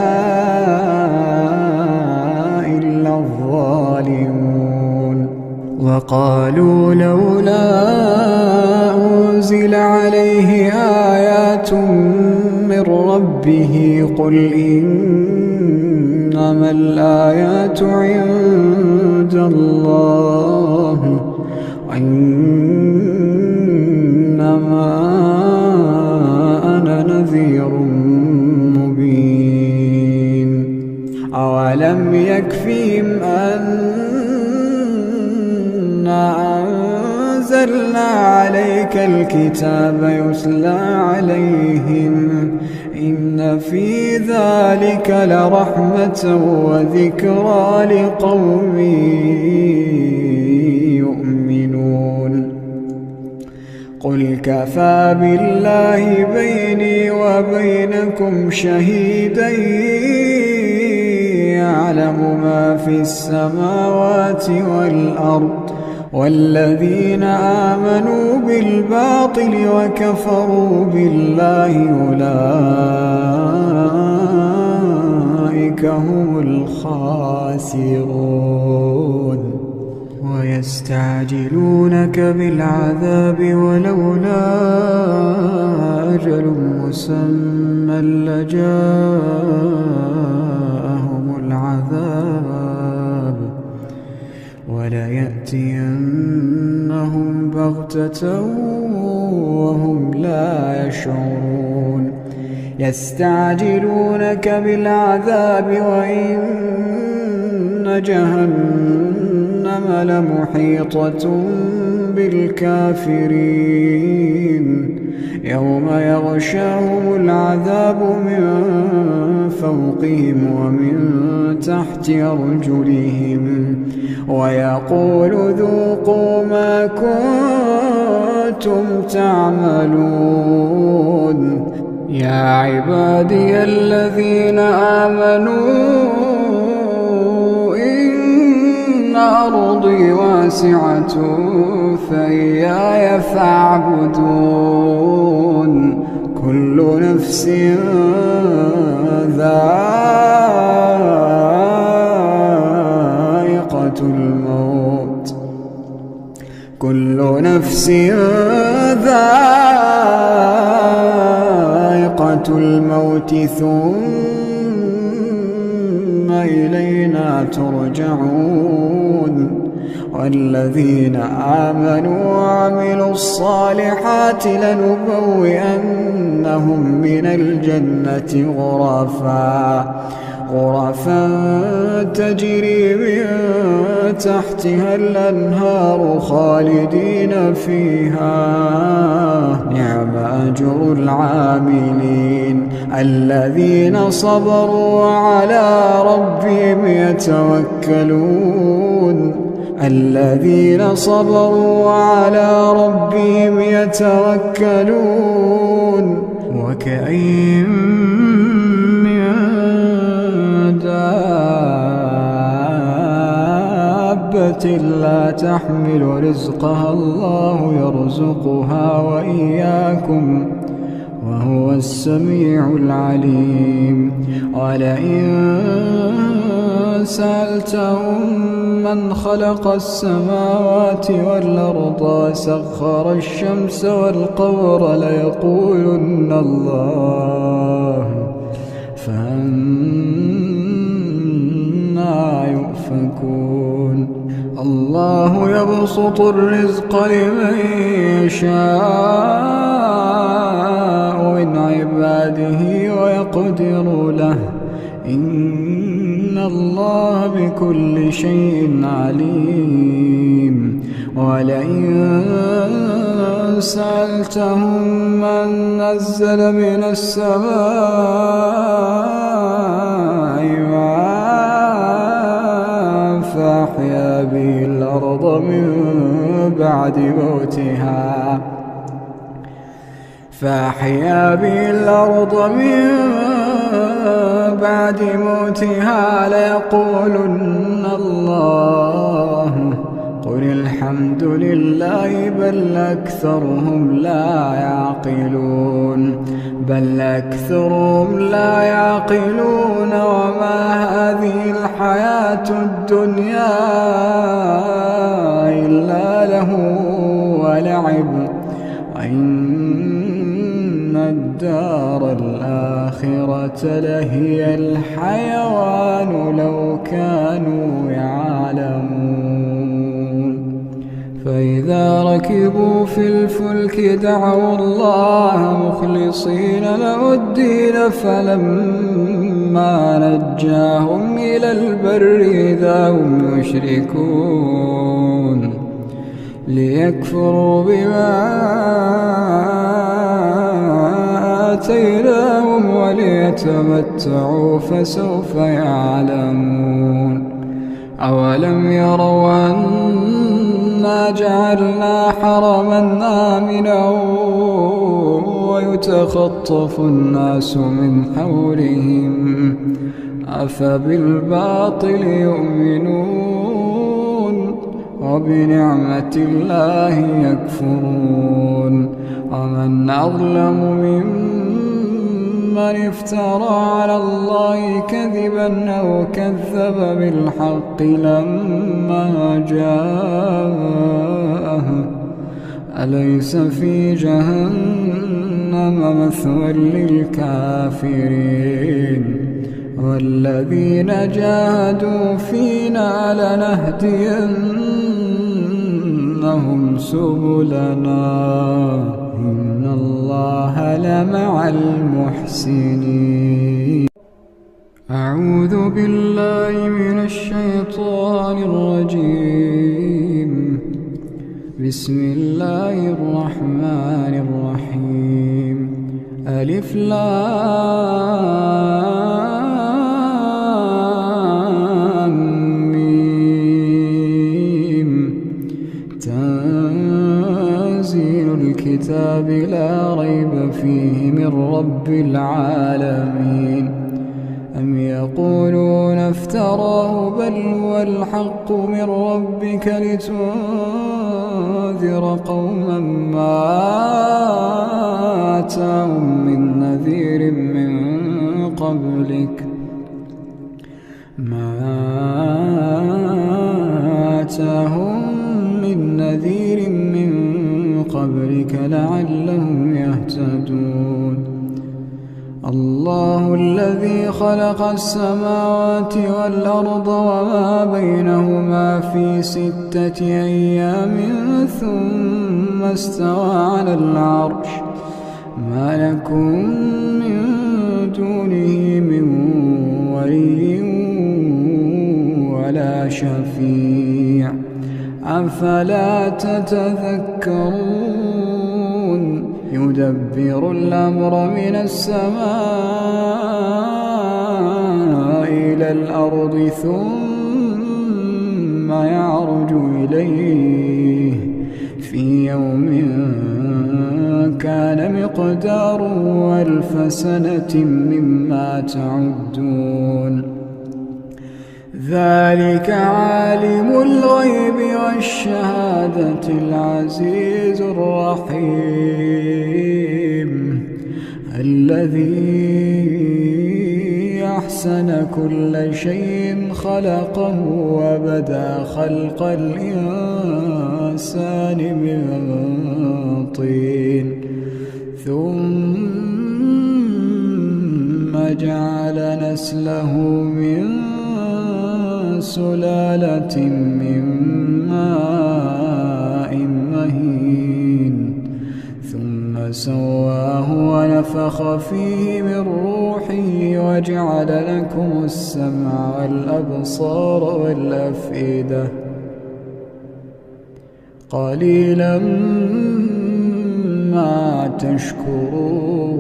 A: إلا الظالمون. وقالوا لولا أنزل عليه آيات من ربه قل إنما الآيات عند الله وإنما أنا نذير مبين. أولم يكفيهم أنا نزلنا عليك الكتاب يتلى عليهم إن في ذلك لرحمة وذكرى لقوم يؤمنون قل كفى بالله بيني وبينكم شهيدا يعلم ما في السماوات والأرض والذين آمنوا بالباطل وكفروا بالله أولئك هم الخاسرون ويستعجلونك بالعذاب ولولا أجل مسمى لجاءهم العذاب وليأتينهم بغتة وهم لا يشعرون يستعجلونك بالعذاب وإن جهنم لمحيطة بالكافرين يوم يغشاهم العذاب من فوقهم ومن تحت أرجلهم ويقول ذوقوا ما كنتم تعملون يا عبادي الذين آمنوا إن أرضي واسعة فإياي فاعبدون كل نفس ذائقة الموت كل نفس ذائقة الموت ثم إلينا ترجعون والذين آمنوا وعملوا الصالحات لنبوئنهم من الجنة غرفا تجري من تحتها الأنهار خالدين فيها نعم أجر العاملين الذين صبروا وعلى ربهم يتوكلون الذين صبروا وعلى ربهم يتوكلون وكأين من دابة لا تحمل رزقها الله يرزقها وإياكم وهو السميع العليم ولئن سألتهم من خلق السماوات والأرض وسخر الشمس والقمر ليقولن الله فأنى يؤفكون الله يبسط الرزق لمن يشاء من عباده ويقدر له إن الله بكل شيء عليم ولئن سألتهم من نزل من السماء ماء فأحيا به الأرض من بعد موتها ليقولن الله قل الحمد لله بل أكثرهم لا يعقلون وما هذه الحياة الدنيا إلا له ولعب وإن الدار الآخرة لهي الحيوان لو كانوا يعلمون فإذا ركبوا في الفلك دعوا الله مخلصين له الدين فلما نجاهم إلى البر إذا هم يشركون ليكفروا بما آتيناهم وليتمتعوا فسوف يعلمون. أولم يروا أنا جعلنا حرما آمنا ويتخطف الناس من حولهم أفبالباطل يؤمنون وبنعمة الله يكفرون. ومن أظلم ممن افترى على الله كذبا أو كذب بالحق لما جاءه أليس في جهنم مثوى للكافرين. والذين جاهدوا فينا لنهدينهم سبلنا إن الله لمع المحسنين. أعوذ بالله من الشيطان الرجيم. بسم الله الرحمن الرحيم. ألف لام ميم. تنزيل الكتاب لا ريب فيه من رب العالمين. أم يقولون افتراه بل هو الحق من ربك لتنذر قوما ما آتاهم من نذير من قبلك لعلهم يهتدون. الله الذي خلق السماوات والأرض وما بينهما في 6 أيام ثم استوى على العرش ما لكم من دونه من ولي ولا شفيع أفلا تتذكرون. يدبر الأمر من السماء إلى الأرض ثم يعرج إليه في يوم كان مقداره 1000 سنة مما تعدون. ذلك عالم الغيب والشهادة العزيز الرحيم الذي أحسن كل شيء خلقه وبدأ خلق الإنسان من طين ثم جعل نسله من سلالة من ماء مهين ثم سواه ونفخ فيه من روحه وجعل لكم السمع والأبصار والأفئدة قليلا ما تشكرون.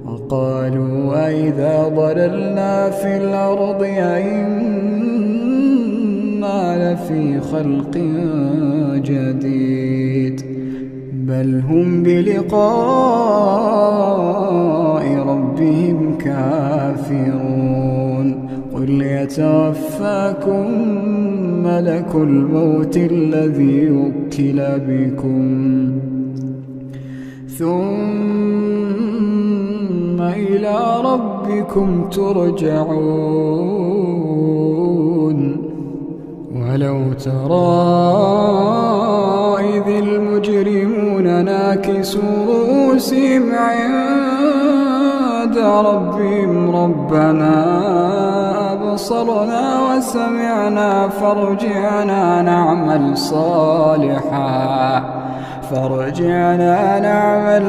A: وقالوا أئذا ضللنا في الأرض أئنا لفي خلق جديد بل هم بلقاء ربهم كافرون. قل يتوفاكم ملك الموت الذي وكل بكم ثم إلى ربكم ترجعون. ولو ترى إذ المجرمون ناكسوا رؤوسهم عند ربهم ربنا أبصرنا وسمعنا فارجعنا نعمل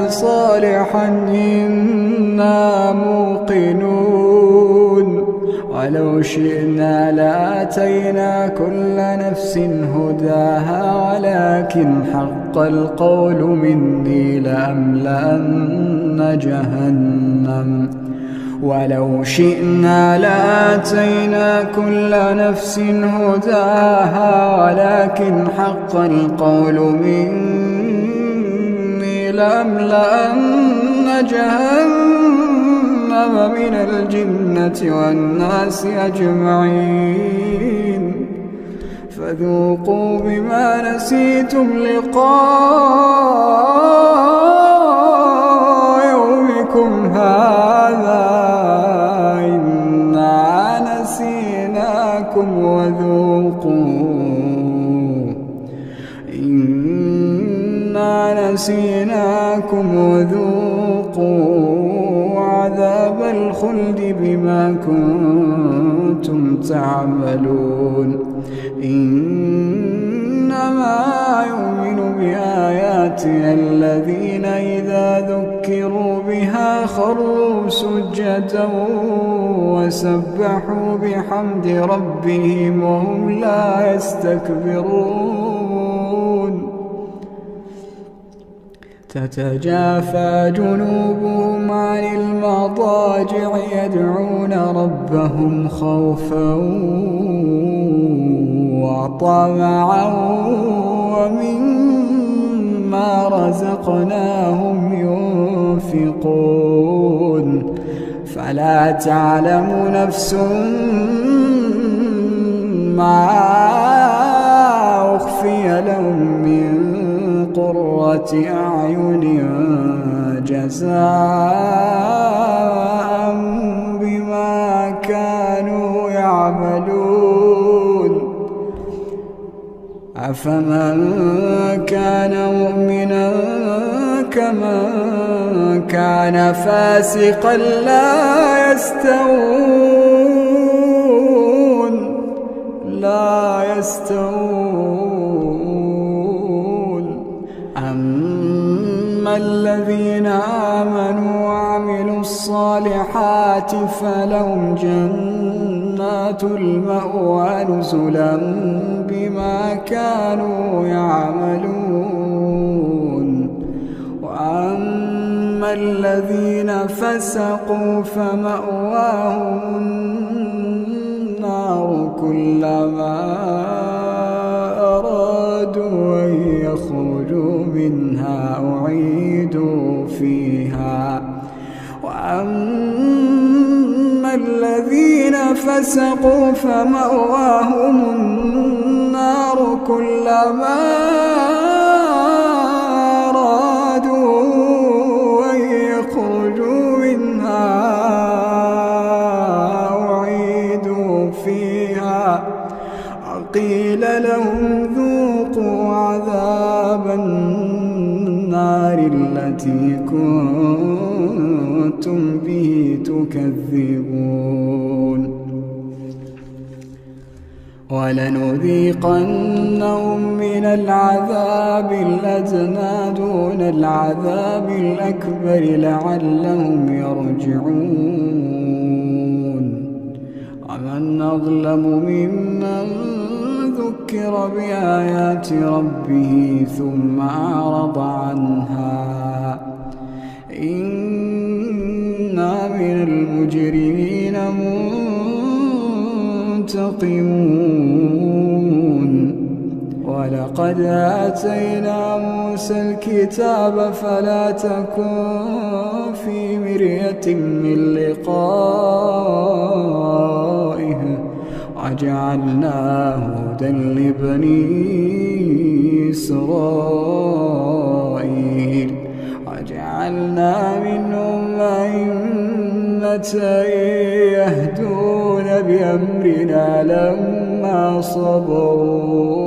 A: صالحا إنا موقنون. ولو شئنا لآتينا كل نفس هداها ولكن حق القول مني لأملأن جهنم ولو شئنا لآتينا كل نفس هداها ولكن حق القول مني لأملأن جهنم من الجنة والناس أجمعين فذوقوا بما نسيتم لقاء يومكم هذا إنا نسيناكم وذوقوا عذاب الخلد بما كنتم تعملون إنما يؤمن بآياتنا الذين إذا ذكروا بها خروا سجدا وسبحوا بحمد ربهم وهم لا يستكبرون تتجافى جنوبهم عن المضاجع يدعون ربهم خوفا وطمعا ومما رزقناهم ينفقون فلا تعلم نفس ما أخفي لهم من قرة أعين جزاء بما كانوا يعملون أفمن كان مؤمنا كمن كان فاسقا لا يستوون أما الذين آمنوا وعملوا الصالحات فلهم جنات المأوى نزلا بما كانوا يعملون وأما الذين فسقوا فمأواهم النار كلما أرادوا أن يخرجوا منها أعيدوا فيها وأما الذين فسقوا فمأواهم النار كلما أرادوا أن يخرجوا منها أعيدوا فيها وقيل لهم ذوقوا عذاب النار التي كنتم به تكذبون ولنذيقنهم من العذاب الأدنى دون العذاب الأكبر لعلهم يرجعون ومن أظلم ممن ذكر بآيات ربه ثم أعرض عنها إنا من المجرمين منتقمون ولقد آتينا موسى الكتاب فلا تكن في مرية من لقائه وجعلناه هدى لبني إسرائيل وجعلنا منهم أئمة يهدون بأمرنا لما صبروا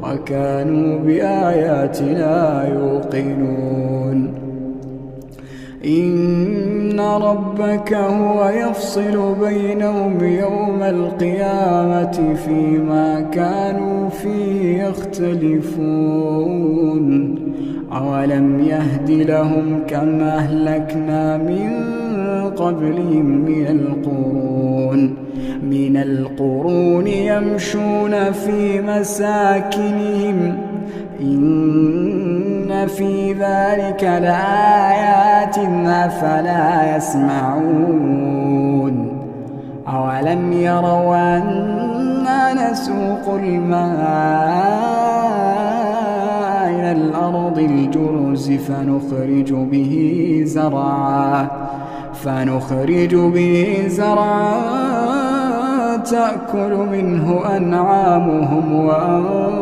A: وكانوا بآياتنا يوقنون إن ربك هو يفصل بينهم يوم القيامة فيما كانوا فيه يختلفون أولم يهد لهم كما أهلكنا من قبلهم من القرون يمشون في مساكنهم إن في ذلك لآيات أفلا يسمعون أولم يروا أنا نسوق الماء إلى الأرض الجرز فنخرج به زرعا تأكل منه أنعامهم وأنفسهم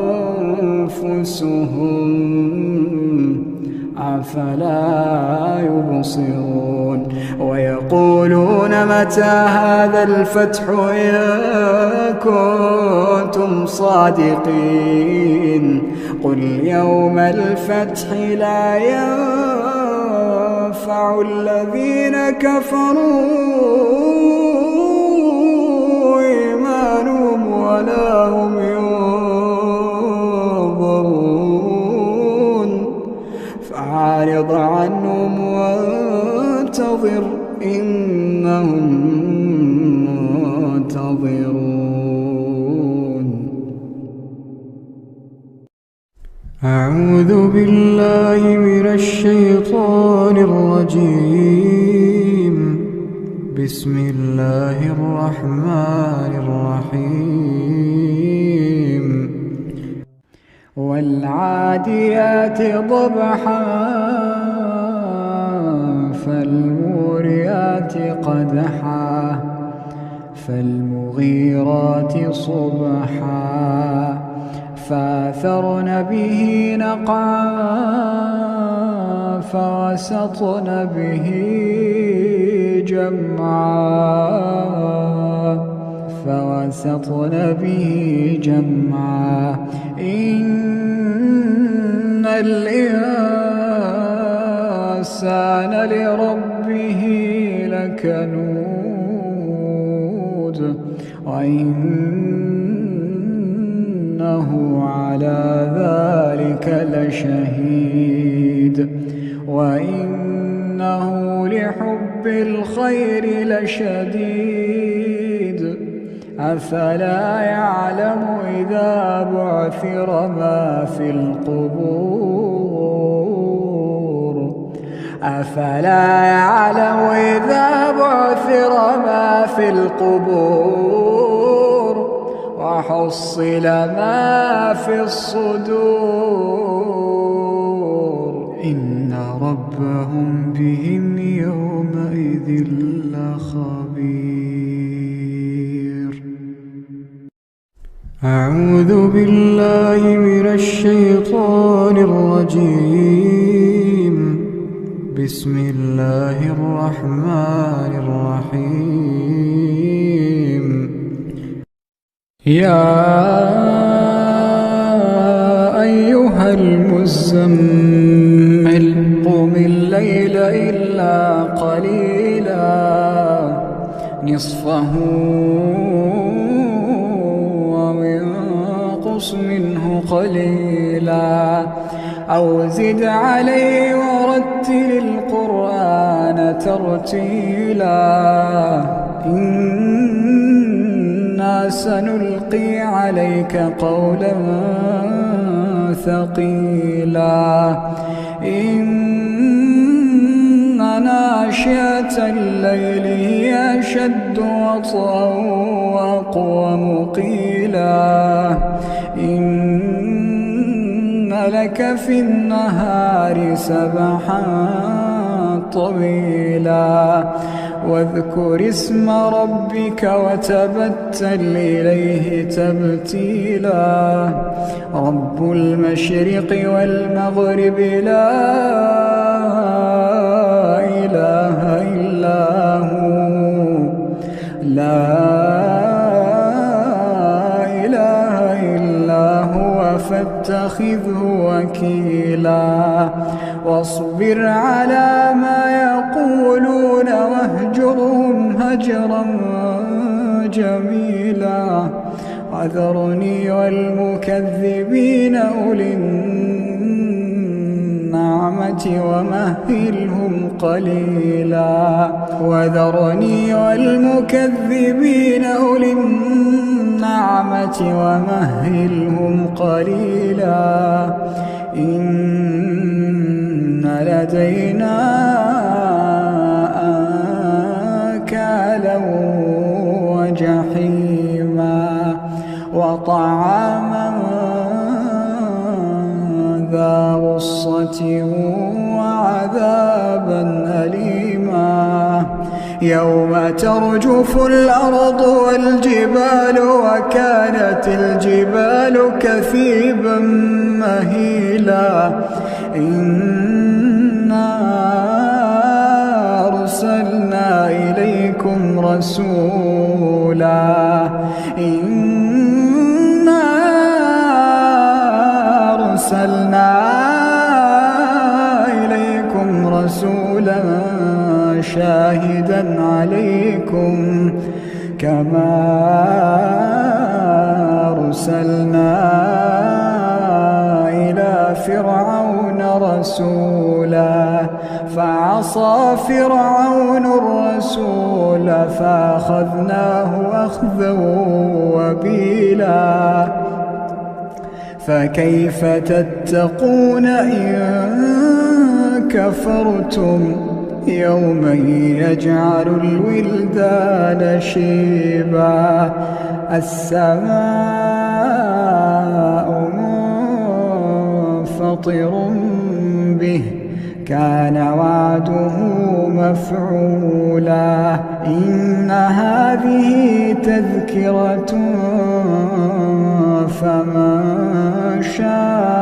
A: أفلا يبصرون ويقولون متى هذا الفتح إن كنتم صادقين قل يوم الفتح لا ينفع الذين كفروا إيمانهم ولا هم ينظرون فأعرض عنهم وانتظر إنهم منتظرون. أعوذ بالله من الشيطان الرجيم. بسم الله الرحمن الرحيم. والعاديات ضبحا فالموريات قدحا فالمغيرات صبحا فأثرن به نقعا فوسطن به جمعا إن الإنسان لربه لكنود وإنه على ذلك لشهيد وإنه لحب الخير لشديد أفلا يعلم إذا بعثر ما في القبور أفلا يعلم إذا بعثر ما في القبور وحصل ما في الصدور إن ربهم بهم يومئذ لخبير. أعوذ بالله من الشيطان الرجيم. بسم الله الرحمن الرحيم. يا أيها المزمل قم الليل إلا قليلا نصفه وانقص منه قليلا أو زد عليه ورتل القرآن ترتيلا إنا سنلقي عليك قولا ثقيلا إن ناشئة الليل هي أشد وطئا وأقوم قيلا إن لك في النهار سبحا طويلا واذكر اسم ربك وتبتل إليه تبتيلا رب المشرق والمغرب لا إله إلا هو فاتخذه وكيلا واصبر على ما يقولون أجرا جميلا وذرني والمكذبين أولي النعمة ومهلهم قليلا وذرني والمكذبين أولي النعمة ومهلهم قليلا إن لدينا أنكالا وجحيما وطعاما ذا غصة وعذابا أليما يوم ترجف الأرض والجبال وكانت الجبال كثيبا مهيلا إنا أرسلنا إليكم رسولا شاهدا عليكم كما أرسلنا إلى فرعون رسولا فعصى فرعون الرسول فأخذناه أخذا وبيلا فكيف تتقون إن كفرتم يوما يجعل الولدان شيبا السماء منفطر به كان وعده مفعولا إن هذه تذكرة فمن شاء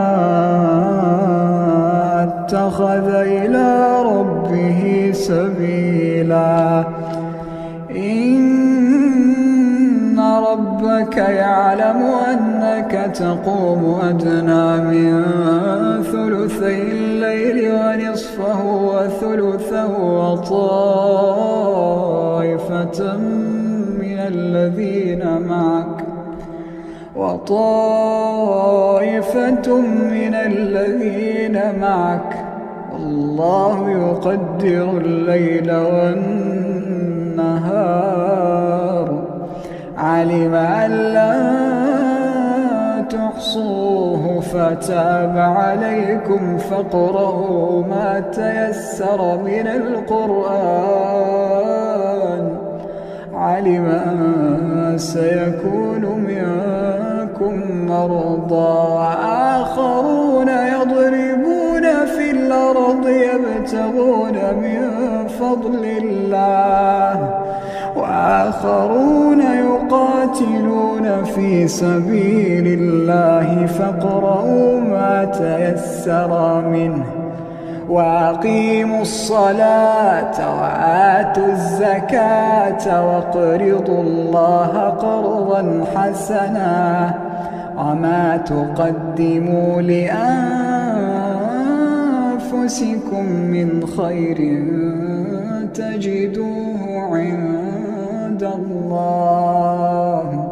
A: اتخذ إلى ربه سبيلا إن ربك يعلم أنك تقوم أدنى من ثلثي الليل ونصفه وثلثه وطائفة من الذين معك والله يقدر الليل والنهار علم أن لا تحصوه فتاب عليكم فاقرؤوا ما تيسر من القرآن علم أن سيكون منكم مرضى وآخرون يضربون في الأرض يبتغون من فضل الله وآخرون يقاتلون في سبيل الله فاقرؤوا ما تيسر منه وأقيموا الصلاة وآتوا الزكاة واقرضوا الله قرضا حسنا وما تقدموا لأنفسكم من خير تجدوه عند الله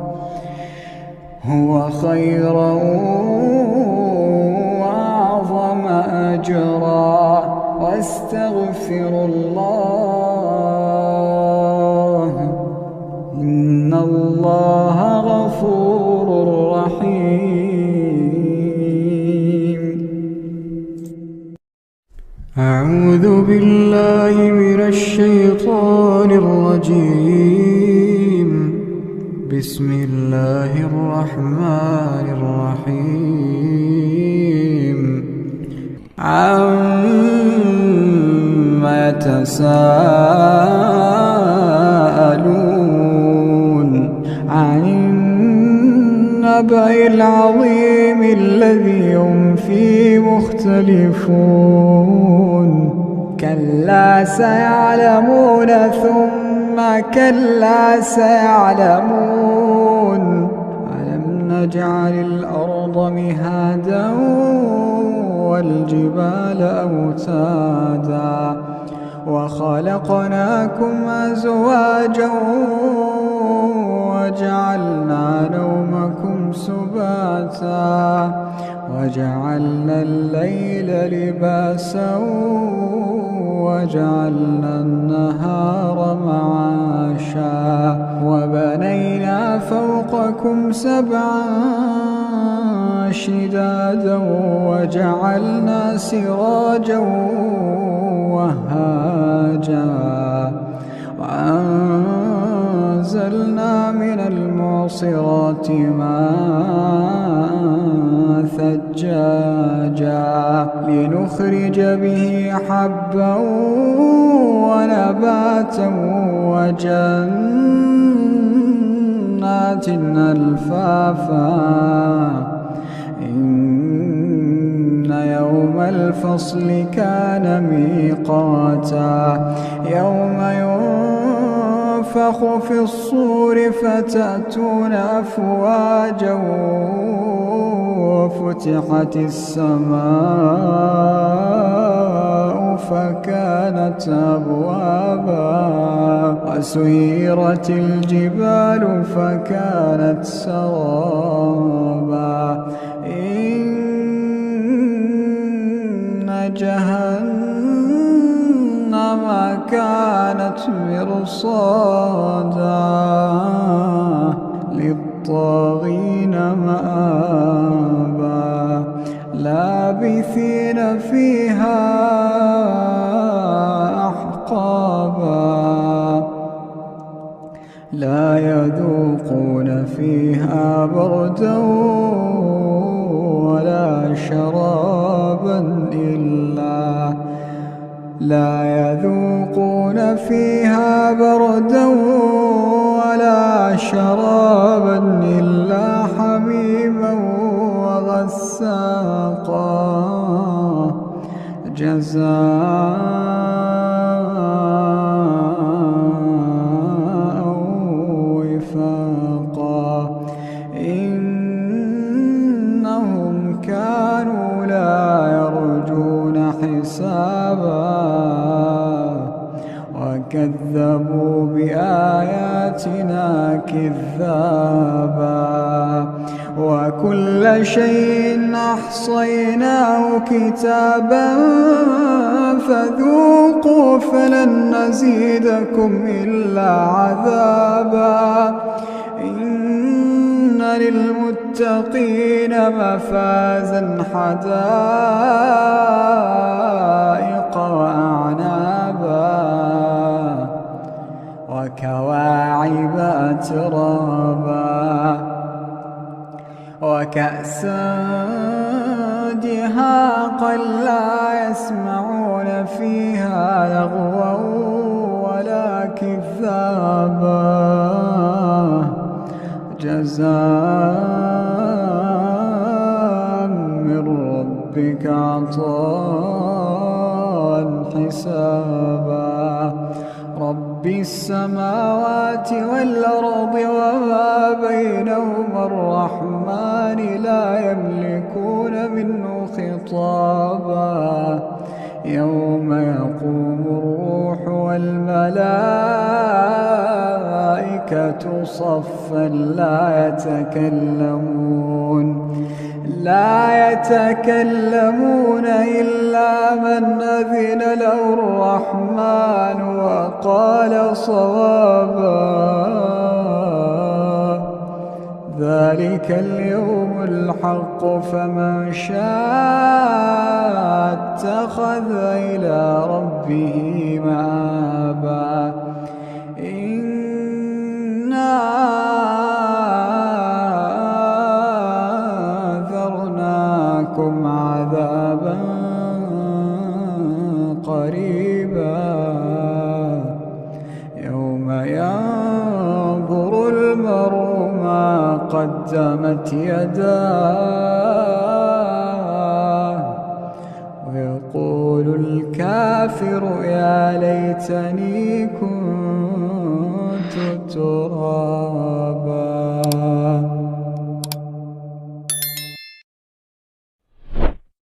A: هو خيرا وأعظم أجرا واستغفروا الله إن الله غفور رحيم أعوذ بالله من الشيطان الرجيم بسم الله الرحمن الرحيم عما يتساءلون عن النبأ العظيم الذي هم فيه مختلفون كلا سيعلمون ثم كلا سيعلمون ألم نجعل الأرض مهادا والجبال أوتادا وخلقناكم أزواجا وجعلنا نومكم سباتا وجعلنا الليل لباسا وجعلنا النهار معاشا وبنينا فوقكم سبعا شدادا وجعلنا سراجا وهاجا وأنزلنا من المعصرات ماء ثجاجا لنخرج به حبا ونباتا وجنات ألفافا إن يوم الفصل كان ميقاتا يوم ينفخ في الصور فتأتون أفواجا وفتحت السماء فكانت أبوابا وسيرت الجبال فكانت سرابا إن جهنم كانت مرصادا للطاغين مآبا لابثين فيها أحقابا لا يذوقون فيها بردا ولا شرابا لا يذوقون فيها بردا ولا شرابا إلا حميما وغساقا جزاء وفاقا إنهم كانوا لا يرجون حسابا وكذبوا بآياتنا كذابا وكل شيء أحصيناه كتابا فذوقوا فلن نزيدكم إلا عذابا إن للمتقين مفازا حدائق وأعنابا وكواعب أترابا وكأسا دهاقا لا يسمعون فيها لغوا ولا كذابا جزاء من ربك عطاء حسابا رب السماوات والأرض وما بينهما الرحمن لا يملكون منه خطابا يوم يقوم الروح والملائكة صفا لا يتكلمون إلا من أذن له الرحمن وقال صوابا ذلك اليوم الحق فمن شاء اتخذ إلى ربه مآبا إنا أنذرناكم عذابا قريبا يوم ينظر المرء ما قدمت يداه ويقول الكافر يا ليتني كنت ترابا.